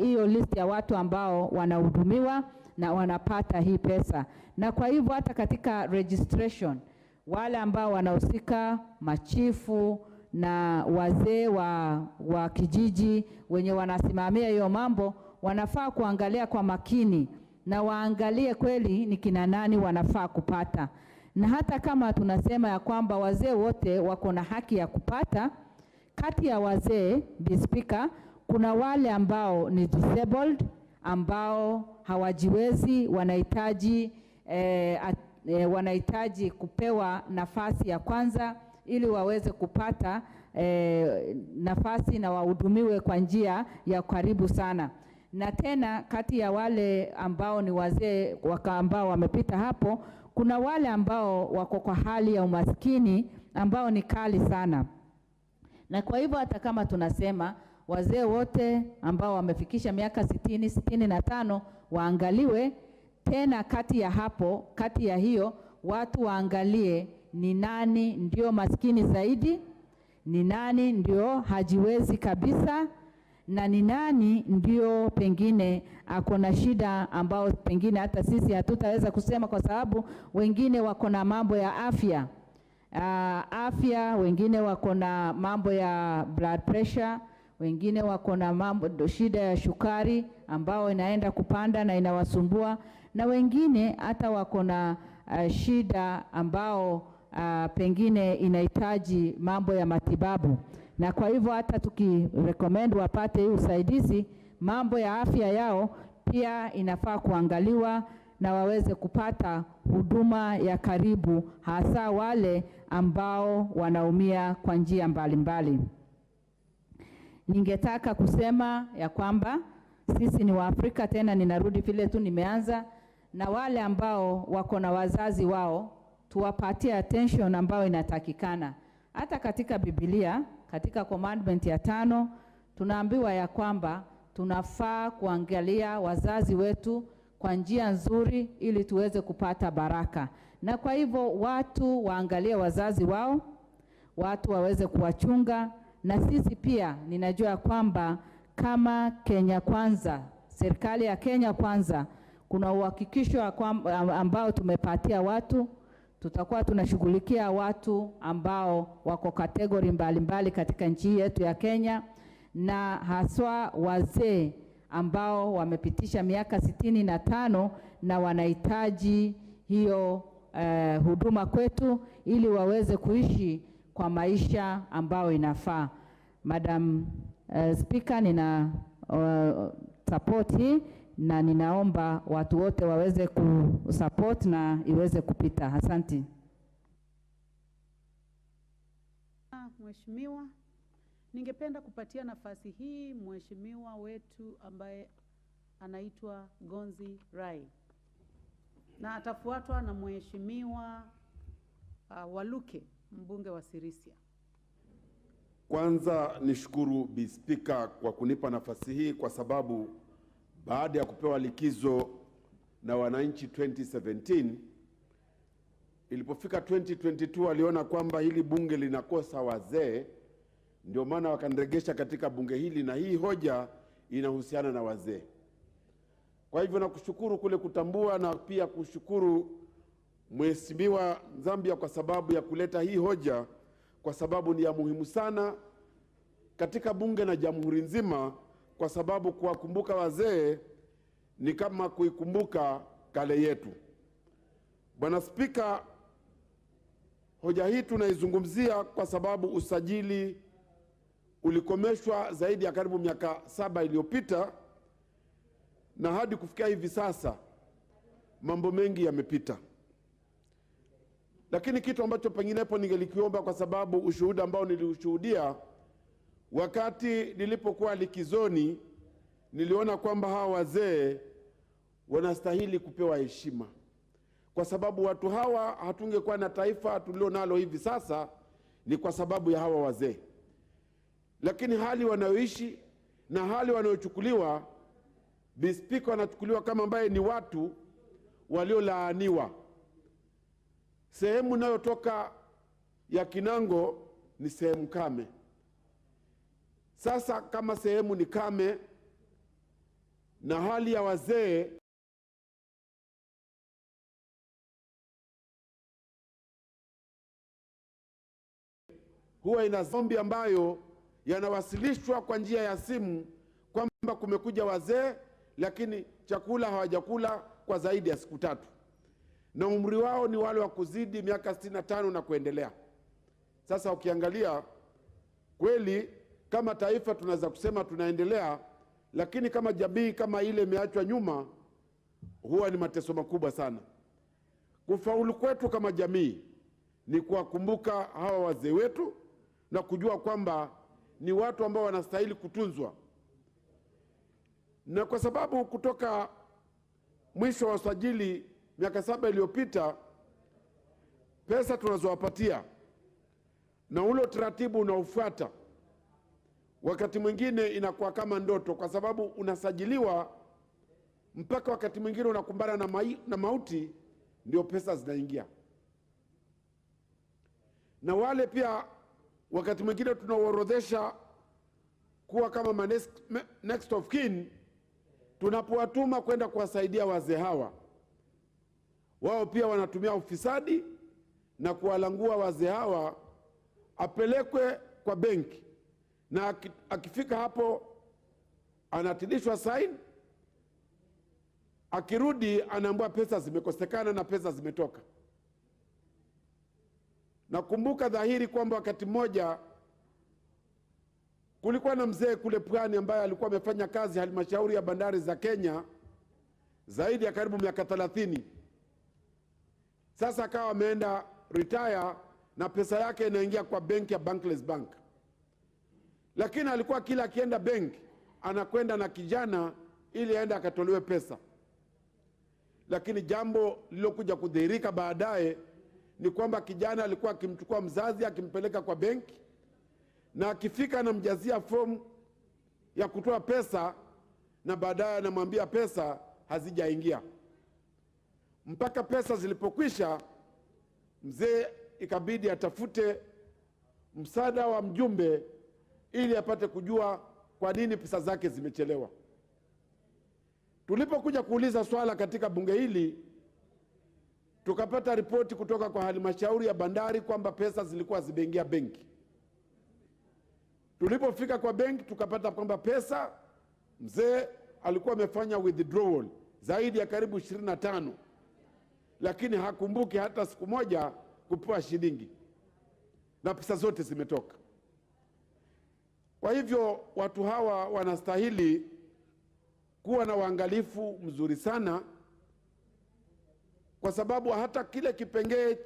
hiyo list ya watu ambao wanahudumiwa na wanapata hii pesa. Na kwa hivyo hata katika registration wale ambao wanahusika, machifu na wazee wa kijiji wenye wanasimamia hiyo mambo, wanafaa kuangalia kwa makini na waangalie kweli ni kina nani wanafaa kupata. Na hata kama tunasema ya kwamba wazee wote wako na haki ya kupata, kati ya wazee, Bi Speaker, kuna wale ambao ni disabled, ambao hawajiwezi, wanahitaji kupewa nafasi ya kwanza ili waweze kupata nafasi na wahudumiwe kwa njia ya karibu sana. Na tena kati ya wale ambao ni wazee ambao wamepita hapo, kuna wale ambao wako kwa hali ya umaskini ambao ni kali sana. Na kwa hivyo hata kama tunasema wazee wote ambao wamefikisha miaka 60, 65 waangaliwe, tena kati ya hiyo watu waangalie ni nani ndio maskini zaidi, ni nani ndio hajiwezi kabisa, na ni nani ndio pengine ako na shida ambao pengine hata sisi hatutaweza kusema, kwa sababu wengine wako na mambo ya afya, wengine wako na mambo ya blood pressure, wengine wako na shida ya shukari ambao inaenda kupanda na inawasumbua, na wengine hata wako na shida ambao pengine inahitaji mambo ya matibabu. Na kwa hivyo hata tukirecommend wapate hii usaidizi, mambo ya afya yao pia inafaa kuangaliwa na waweze kupata huduma ya karibu, hasa wale ambao wanaumia kwa njia mbalimbali. Ningetaka kusema ya kwamba sisi ni Waafrika, tena ninarudi vile tu nimeanza, na wale ambao wako na wazazi wao tuwapatie attention ambao inatakikana. Hata katika Biblia, katika commandment ya 5, tunaambiwa ya kwamba tunafaa kuangalia wazazi wetu kwa njia nzuri ili tuweze kupata baraka. Na kwa hivyo watu waangalie wazazi wao, watu waweze kuwachunga, na sisi pia ninajua kwamba kama Kenya Kwanza, serikali ya Kenya Kwanza, kuna uhakikisho ambao tumepatia watu. Tutakuwa tunashughulikia watu ambao wako kategori mbalimbali katika nchi yetu ya Kenya, na haswa wazee ambao wamepitisha miaka 65 na wanahitaji hiyo huduma kwetu ili waweze kuishi kwa maisha ambayo inafaa. Madam Speaker, nina support hii na ninaomba watu wote waweze kusupport na iweze kupita. Asante. Mheshimiwa, ningependa kupatia nafasi hii mheshimiwa wetu ambaye anaitwa Gonzi Rai, na atafuatwa na mheshimiwa Waluke, mbunge wa Sirisia. Kwanza nishukuru Bi Speaker kwa kunipa nafasi hii, kwa sababu baada ya kupewa likizo na wananchi 2017, ilipofika 2022 waliona kwamba hili bunge linakosa wazee, ndio maana wakaniregesha katika bunge hili, na hii hoja inahusiana na wazee. Kwa hivyo nakushukuru kule kutambua, na pia kushukuru Mheshimiwa Zambia kwa sababu ya kuleta hii hoja, kwa sababu ni ya muhimu sana katika bunge na jamhuri nzima, kwa sababu kuwakumbuka wazee ni kama kuikumbuka kale yetu. Bwana Spika, hoja hii tunaizungumzia kwa sababu usajili ulikomeshwa zaidi ya karibu miaka 7 iliyopita, na hadi kufikia hivi sasa mambo mengi yamepita. Lakini kitu ambacho penginepo ningelikiomba, kwa sababu ushuhuda ambao niliushuhudia wakati nilipokuwa likizoni, niliona kwamba hawa wazee wanastahili kupewa heshima, kwa sababu watu hawa hatungekuwa na taifa tulio nalo hivi sasa ni kwa sababu ya hawa wazee. Lakini hali wanayoishi na hali wanayochukuliwa, Bi Speaker, wanachukuliwa kama ambaye ni watu waliolaaniwa. Sehemu inayotoka ya Kinango ni sehemu kame. Sasa kama sehemu ni kame na hali ya wazee huwa ina zombi ambayo yanawasilishwa kwa njia ya simu kwamba kumekuja wazee, lakini chakula hawajakula kwa zaidi ya siku 3, na umri wao ni wale wa kuzidi miaka 65 na kuendelea. Sasa ukiangalia kweli, kama taifa tunaweza kusema tunaendelea, lakini kama jamii kama ile imeachwa nyuma, huwa ni mateso makubwa sana. Kufaulu kwetu kama jamii ni kuwakumbuka hawa wazee wetu na kujua kwamba ni watu ambao wanastahili kutunzwa. Na kwa sababu kutoka mwisho wa usajili miaka 7 iliyopita, pesa tunazowapatia na ule utaratibu unaofuata, wakati mwingine inakuwa kama ndoto, kwa sababu unasajiliwa mpaka wakati mwingine unakumbana na mauti, ndio pesa zinaingia. Na wale pia wakati mwingine tunaorodhesha kuwa kama next of kin, tunapowatuma kwenda kuwasaidia wazee hawa, wao pia wanatumia ufisadi na kuwalangua wazee hawa apelekwe kwa benki, na akifika hapo anatilishwa sign, akirudi anaambiwa pesa zimekosekana na pesa zimetoka. Nakumbuka dhahiri kwamba wakati mmoja kulikuwa na mzee kule Pwani ambaye alikuwa amefanya kazi halmashauri ya bandari za Kenya zaidi ya karibu miaka 30. Sasa akawa ameenda retire na pesa yake inaingia kwa benki ya Bankless Bank. Lakini alikuwa kila akienda benki anakwenda na kijana ili aende akatolewe pesa. Lakini jambo lilokuja kudhihirika baadaye ni kwamba kijana alikuwa akimchukua mzazi akimpeleka kwa benki, na akifika anamjazia fomu ya kutoa pesa, na baadaye anamwambia pesa hazijaingia. Mpaka pesa zilipokwisha, mzee ikabidi atafute msaada wa mjumbe ili apate kujua kwa nini pesa zake zimechelewa. Tulipokuja kuuliza swala katika bunge hili, tukapata ripoti kutoka kwa halmashauri ya bandari kwamba pesa zilikuwa zimeingia benki. Tulipofika kwa benki tukapata kwamba pesa, mzee alikuwa amefanya withdrawal zaidi ya karibu 25, lakini hakumbuki hata siku moja kupewa shilingi. na pesa zote zimetoka. Kwa hivyo watu hawa wanastahili kuwa na uangalifu mzuri sana, kwa sababu hata kile kipengee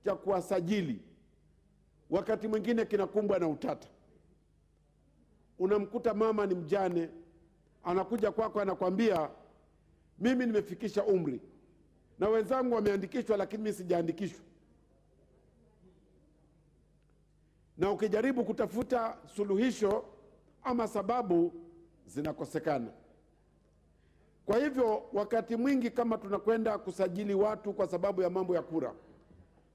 cha kuwasajili wakati mwingine kinakumbwa na utata. Unamkuta mama ni mjane, anakuja kwako anakwambia, mimi nimefikisha umri na wenzangu wameandikishwa, lakini mimi sijaandikishwa. Na ukijaribu kutafuta suluhisho ama sababu, zinakosekana. Kwa hivyo wakati mwingi kama tunakwenda kusajili watu kwa sababu ya mambo ya kura,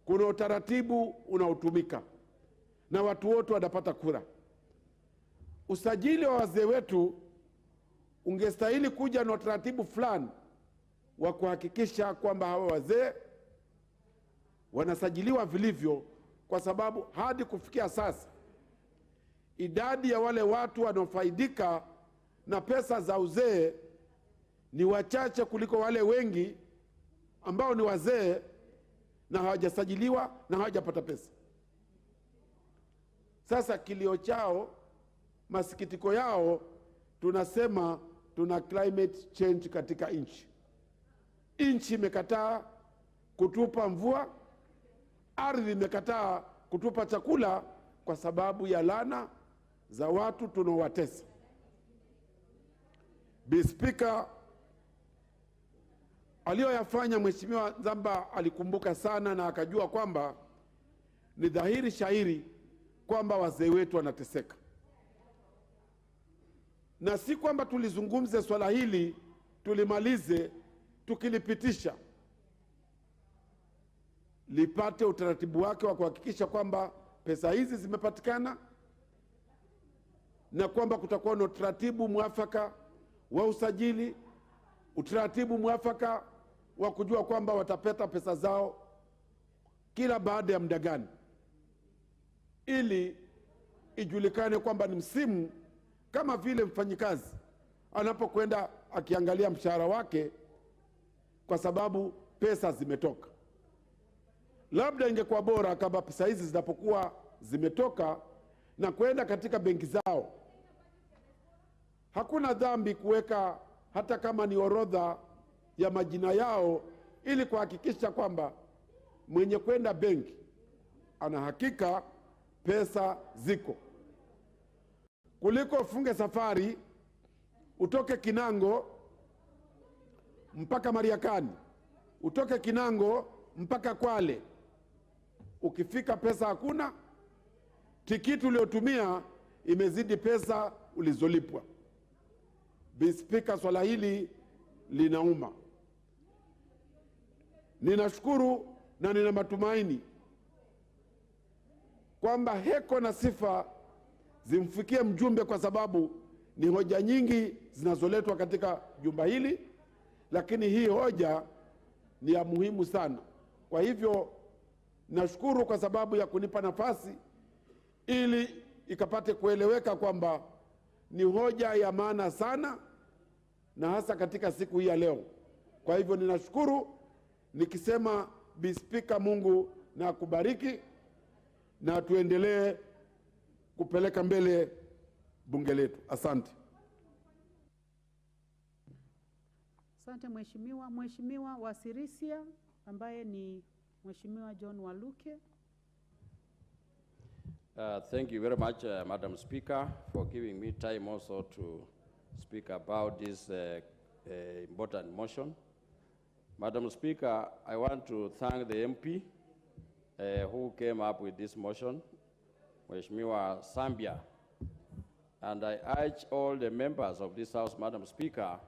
kuna utaratibu unaotumika na watu wote wanapata kura. Usajili wa wazee wetu ungestahili kuja na utaratibu fulani wa kuhakikisha kwamba hawa wazee wanasajiliwa vilivyo, kwa sababu hadi kufikia sasa idadi ya wale watu wanaofaidika na pesa za uzee ni wachache kuliko wale wengi ambao ni wazee na hawajasajiliwa na hawajapata pesa. Sasa kilio chao, masikitiko yao, tunasema tuna climate change katika nchi. Nchi imekataa kutupa mvua, ardhi imekataa kutupa chakula kwa sababu ya laana za watu tunaowatesa. Speaker, aliyoyafanya Mheshimiwa Zamba alikumbuka sana na akajua kwamba ni dhahiri shahiri kwamba wazee wetu wanateseka. Na si kwamba tulizungumze swala hili tulimalize tukilipitisha, lipate utaratibu wake wa kuhakikisha kwamba pesa hizi zimepatikana na kwamba kutakuwa na utaratibu mwafaka wa usajili, utaratibu mwafaka wa kujua kwamba watapata pesa zao kila baada ya muda gani, ili ijulikane kwamba ni msimu, kama vile mfanyikazi anapokwenda akiangalia mshahara wake kwa sababu pesa zimetoka. Labda ingekuwa bora kama pesa hizi zinapokuwa zimetoka na kwenda katika benki zao. Hakuna dhambi kuweka hata kama ni orodha ya majina yao, ili kuhakikisha kwamba mwenye kwenda benki ana hakika pesa ziko, kuliko ufunge safari utoke Kinango mpaka Mariakani, utoke Kinango mpaka Kwale, ukifika pesa hakuna, tikiti uliotumia imezidi pesa ulizolipwa. Speaker, swala hili linauma. Ninashukuru na nina matumaini kwamba heko na sifa zimfikie mjumbe, kwa sababu ni hoja nyingi zinazoletwa katika jumba hili, lakini hii hoja ni ya muhimu sana. Kwa hivyo nashukuru kwa sababu ya kunipa nafasi ili ikapate kueleweka kwamba ni hoja ya maana sana, na hasa katika siku hii ya leo. Kwa hivyo ninashukuru nikisema, Speaker, Mungu na akubariki na tuendelee kupeleka mbele bunge letu. Asante. Asante Mheshimiwa. Mheshimiwa wa Sirisia ambaye ni Mheshimiwa John Waluke. Thank you very much, Madam Speaker, for giving me time also to speak about this important motion. Madam Speaker, I want to thank the MP who came up with this motion, Mheshimiwa Zambia, and I urge all the members of this House, Madam Speaker,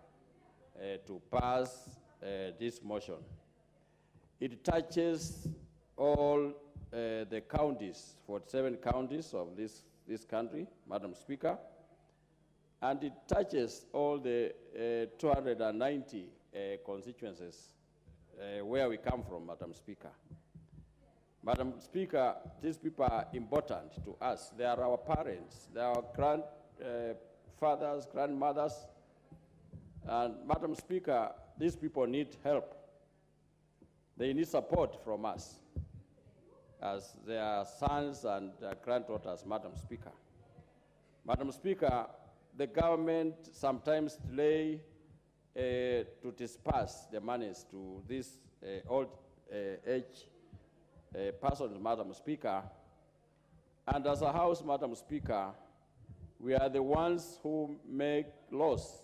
to pass this motion. It touches all the counties, 47 counties of this country, Madam Speaker, and it touches all the 290 constituencies where we come from, Madam Speaker. Madam Speaker, these people are important to us. They are our parents, they are our grandfathers, grandmothers, and Madam Speaker, these people need help. They need support from us. as their sons and granddaughters, Madam Speaker. Madam Speaker, the government sometimes delay to disperse the monies to these old age persons, Madam Speaker. And as a House, Madam Speaker, we are the ones who make laws.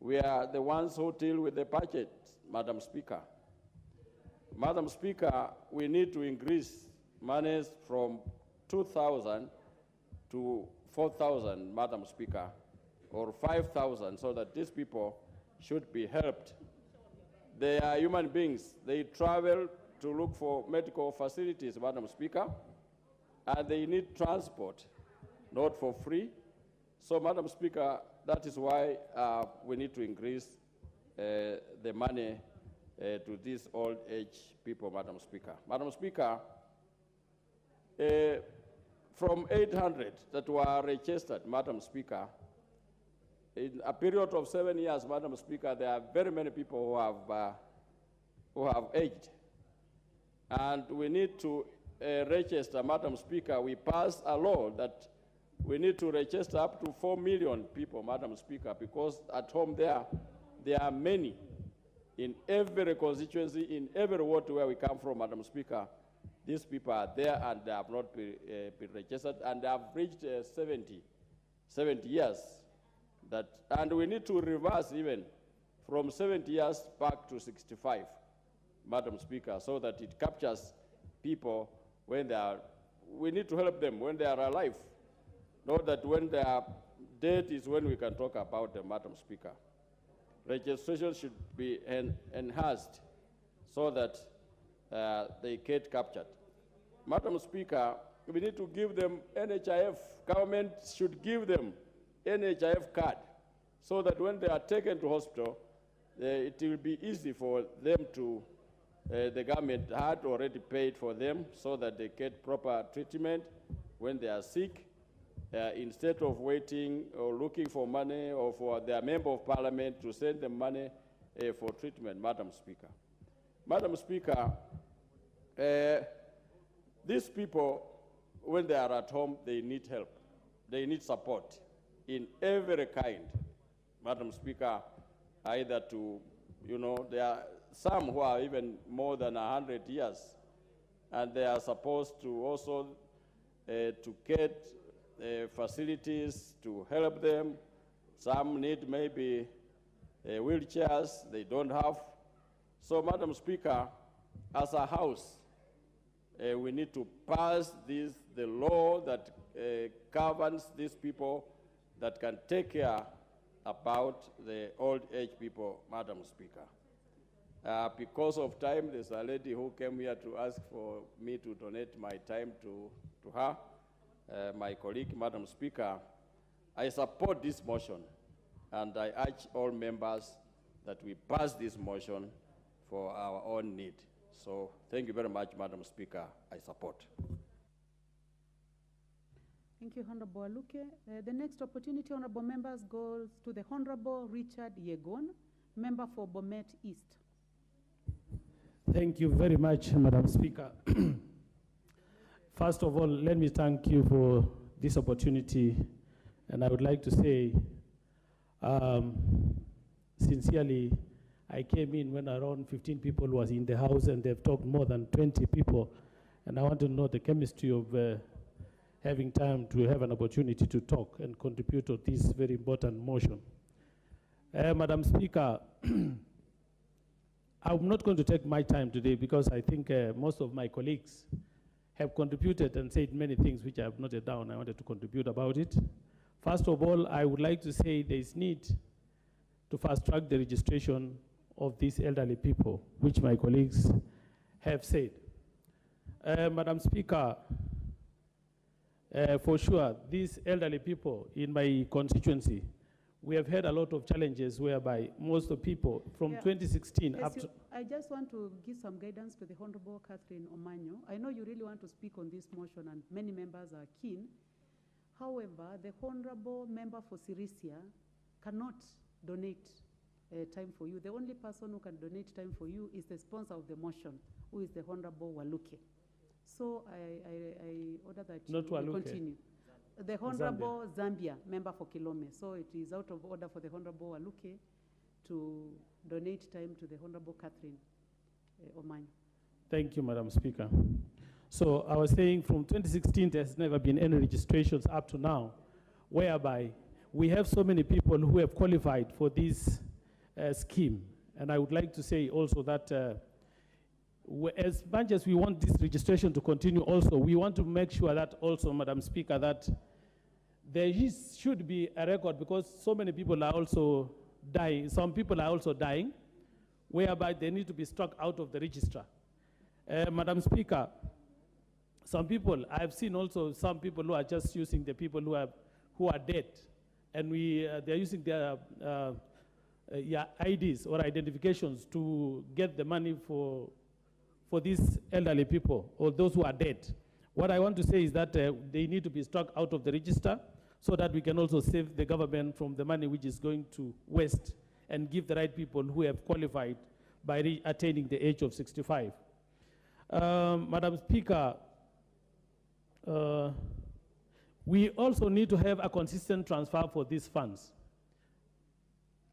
We are the ones who deal with the budget, Madam Speaker. Madam Speaker, we need to increase monies from 2,000 to 4,000, Madam Speaker, or 5,000, so that these people should be helped. They are human beings. They travel to look for medical facilities, Madam Speaker, and they need transport, not for free. So, Madam Speaker, that is why we need to increase the money to these old age people, Madam Speaker. Madam Speaker, from 800 that were registered, Madam Speaker, in a period of 7 years, Madam Speaker, there are very many people who have aged. And we need to register, Madam Speaker. We passed a law that we need to register up to 4 million people, Madam Speaker, because at home there are many in every constituency, in every ward where we come from, Madam Speaker. These people are there and they have not been registered, and they have reached 70 years. And we need to reverse even from 70 years back to 65, Madam Speaker, so that it captures people when they are, we need to help them when they are alive. Not that when they are dead is when we can talk about them, Madam Speaker. Registration should be enhanced so that they get captured. Madam Speaker, we need to give them NHIF. Government should give them NHIF card so that when they are taken to hospital, it will be easy for them to, the government had already paid for them so that they get proper treatment when they are sick, instead of waiting or looking for money or for their member of parliament to send them money for treatment, Madam Speaker. Madam Speaker, these people, when they are at home, they need help. They need support in every kind, Madam Speaker, either to, there are some who are even more than 100 years, and they are supposed to also to get facilities to help them. Some need maybe wheelchairs they don't have. So, Madam Speaker, as a House, we need to pass the law that governs these people, that can take care about the old age people, Madam Speaker. Because of time, there's a lady who came here to ask for me to donate my time to her, my colleague, Madam Speaker. I support this motion, and I urge all members that we pass this motion for our own need. So thank you very much, Madam Speaker. I support. Thank you, Honorable Waluke. The next opportunity, honorable members, goes to the Honorable Richard Yegon, member for Bomet East. Thank you very much, Madam Speaker. First of all, let me thank you for this opportunity, and I would like to say, sincerely, I came in when around 15 people was in the house, and they've talked more than 20 people, and I want to know the chemistry of having time to have an opportunity to talk and contribute to this very important motion. Madam Speaker, I'm not going to take my time today because I think most of my colleagues have contributed and said many things which I have noted down. I wanted to contribute about it. First of all, I would like to say there is need to fast-track the registration of these elderly people, which my colleagues have said. Madam Speaker, for sure, these elderly people in my constituency, we have had a lot of challenges whereby most of people from 2016 up to... I just want to give some guidance to the Honorable Catherine Omanyo. I know you really want to speak on this motion and many members are keen. However, the Honorable Member for Sirisia cannot donate time for you. The only person who can donate time for you is the sponsor of the motion, who is the Honorable Waluke. So I order that Not you Waluke. continue. The Honorable Zambia, member for Kilome. So it is out of order for the Honorable Waluke to donate time to the Honorable Catherine Omanyo. Thank you, Madam Speaker. So I was saying from 2016, there's never been any registrations up to now, whereby we have so many people who have qualified for this scheme. And I would like to say also that as much as we want this registration to continue also, we want to make sure that also, Madam Speaker, that there should be a record, because so many people are also dying. Some people are also dying, whereby they need to be struck out of the register. Madam Speaker, some people, I've seen also some people who are just using the people who are dead, and they're using their IDs or identifications to get the money for these elderly people or those who are dead. What I want to say is that they need to be struck out of the register so that we can also save the government from the money which is going to waste, and give the right people who have qualified by attaining the age of 65. Madam Speaker, we also need to have a consistent transfer for these funds.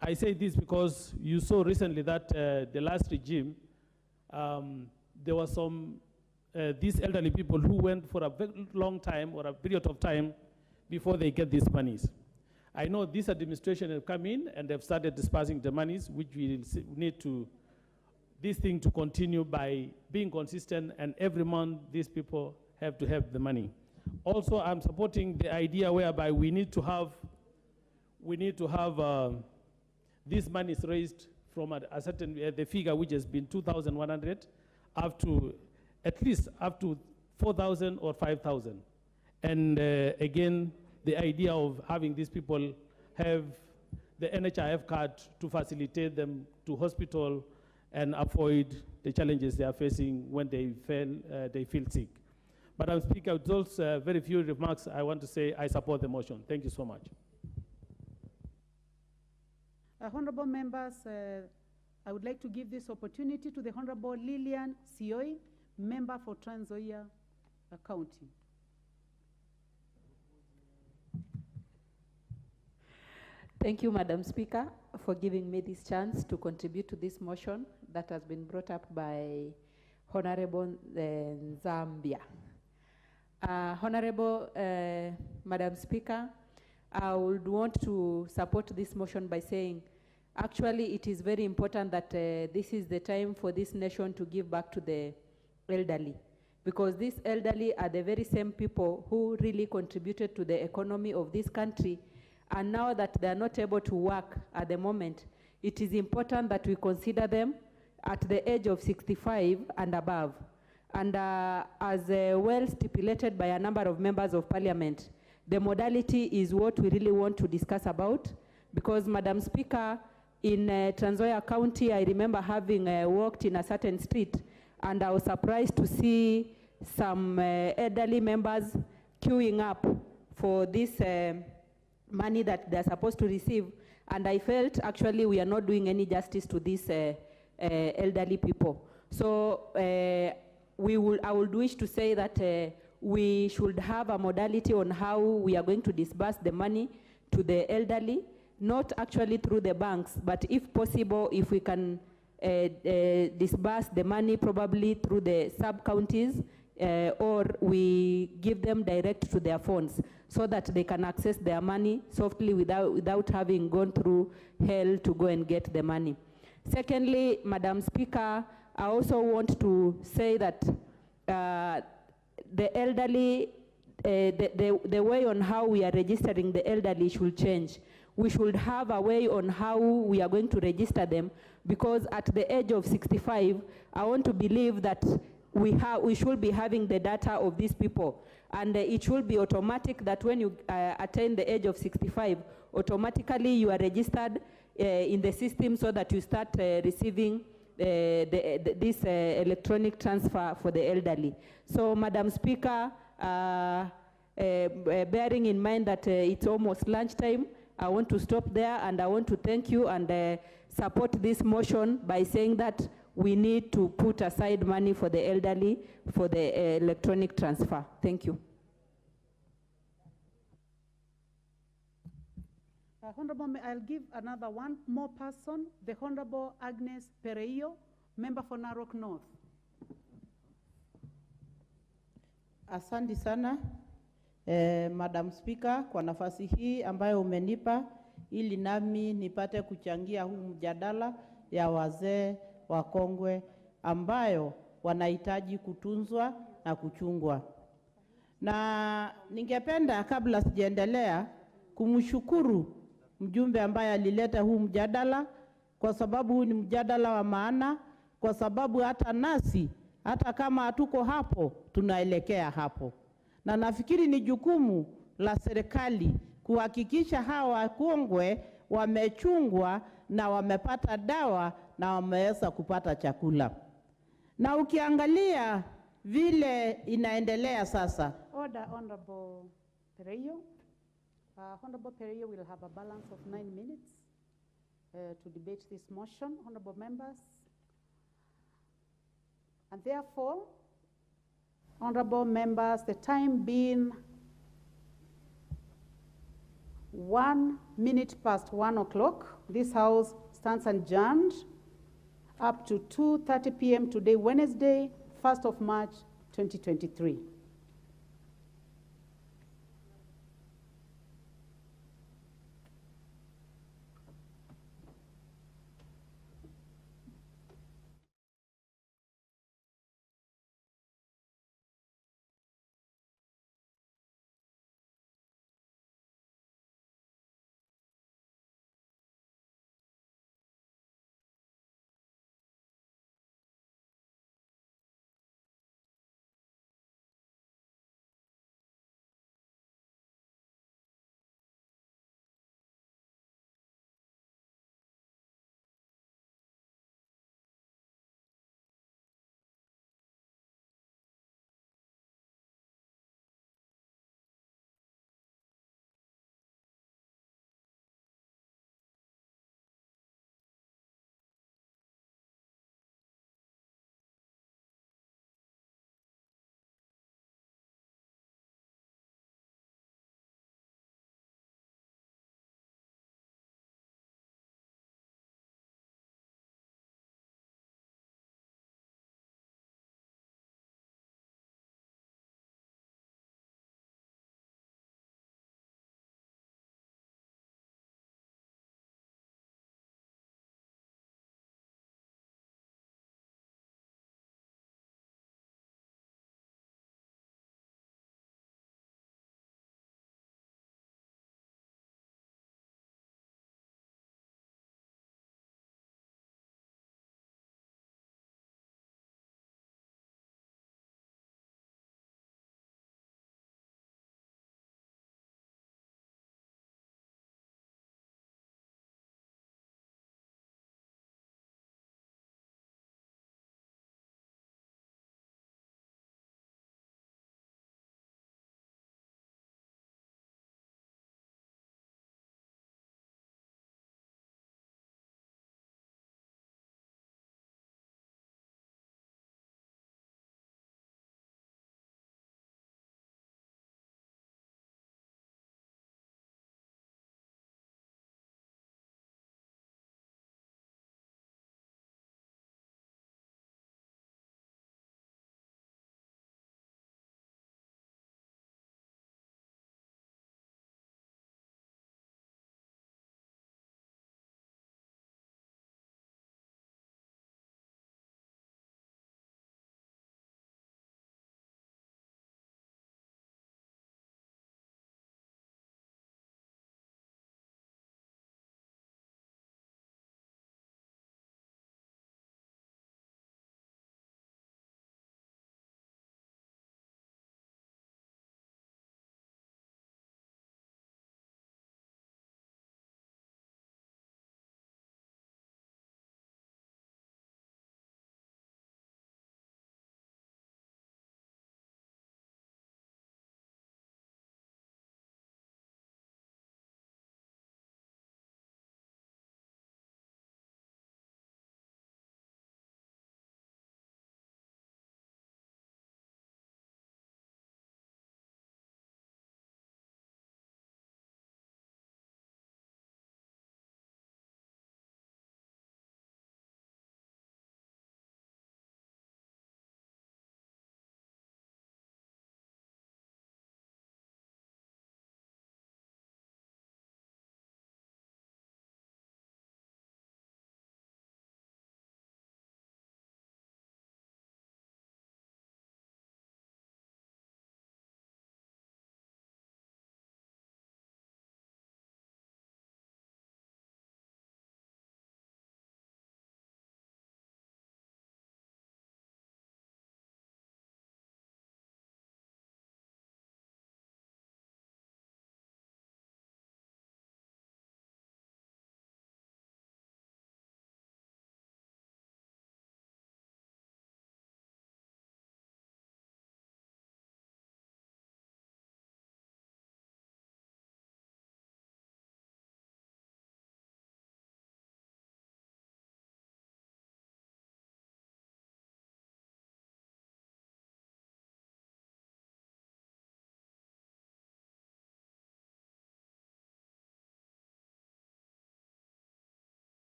I say this because you saw recently that the last regime, there were some, these elderly people who went for a very long time or a period of time before they get these monies. I know this administration have come in and they've started dispersing the monies, which we need to, this thing to continue by being consistent, and every month these people have to have the money. Also, I'm supporting the idea whereby we need to have these monies raised from a certain, the figure which has been 2,100 up to at least up to 4,000 or 5,000. And again, the idea of having these people have the NHIF card to facilitate them to hospital and avoid the challenges they are facing when they feel sick. Madam Speaker, with those very few remarks, I want to say I support the motion. Thank you so much. Honorable members, I would like to give this opportunity to the Honorable Lillian Sioi, member for Trans Nzoia County. Thank you, Madam Speaker, for giving me this chance to contribute to this motion that has been brought up by Honorable Zambia. Honorable Madam Speaker, I would want to support this motion by saying, actually, it is very important that this is the time for this nation to give back to the elderly, because these elderly are the very same people who really contributed to the economy of this country. And now that they are not able to work at the moment, it is important that we consider them at the age of 65 and above. And as well stipulated by a number of members of parliament, the modality is what we really want to discuss about, because, Madam Speaker, in Trans Nzoia County, I remember having walked in a certain street, and I was surprised to see some elderly members queuing up for this money that they're supposed to receive, and I felt actually we are not doing any justice to these elderly people. So I would wish to say that we should have a modality on how we are going to disburse the money to the elderly, not actually through the banks, but if possible, if we can disburse the money probably through the sub-counties, or we give them direct to their phones so that they can access their money softly without having gone through hell to go and get the money. Secondly, Madam Speaker, I also want to say that the elderly, the way on how we are registering the elderly should change. We should have a way on how we are going to register them, because at the age of 65, I want to believe that we should be having the data of these people. And it should be automatic that when you attain the age of 65, automatically you are registered in the system so that you start receiving this electronic transfer for the elderly. So, Madam Speaker, bearing in mind that it's almost lunchtime, I want to stop there, and I want to thank you and support this motion by saying that we need to put aside money for the elderly for the electronic transfer. Thank you. Honorable, I'll give another one more person, the Honorable Agnes Pereio, member for Narok North. Asante sana Madam Speaker kwa nafasi hii ambayo umenipa ili nami nipate kuchangia huu mjadala ya wazee wakongwe ambayo wanahitaji kutunzwa na kuchungwa. Na ningependa kabla sijaendelea kumshukuru mjumbe ambaye alileta huu mjadala, kwa sababu huu ni mjadala wa maana, kwa sababu hata nasi hata kama hatuko hapo tunaelekea hapo. Na nafikiri ni jukumu la serikali kuhakikisha hawa wakongwe wamechungwa na wamepata dawa na wameweza kupata chakula. Na ukiangalia vile inaendelea sasa. Order, Honorable Pereio. Honorable Pereio will have a balance of 9 minutes to debate this motion, honorable members. And therefore, honorable members, the time being 1 minute past 1 o'clock, this House stands adjourned up to 2:30 p.m. today, Wednesday, 1st of March, 2023.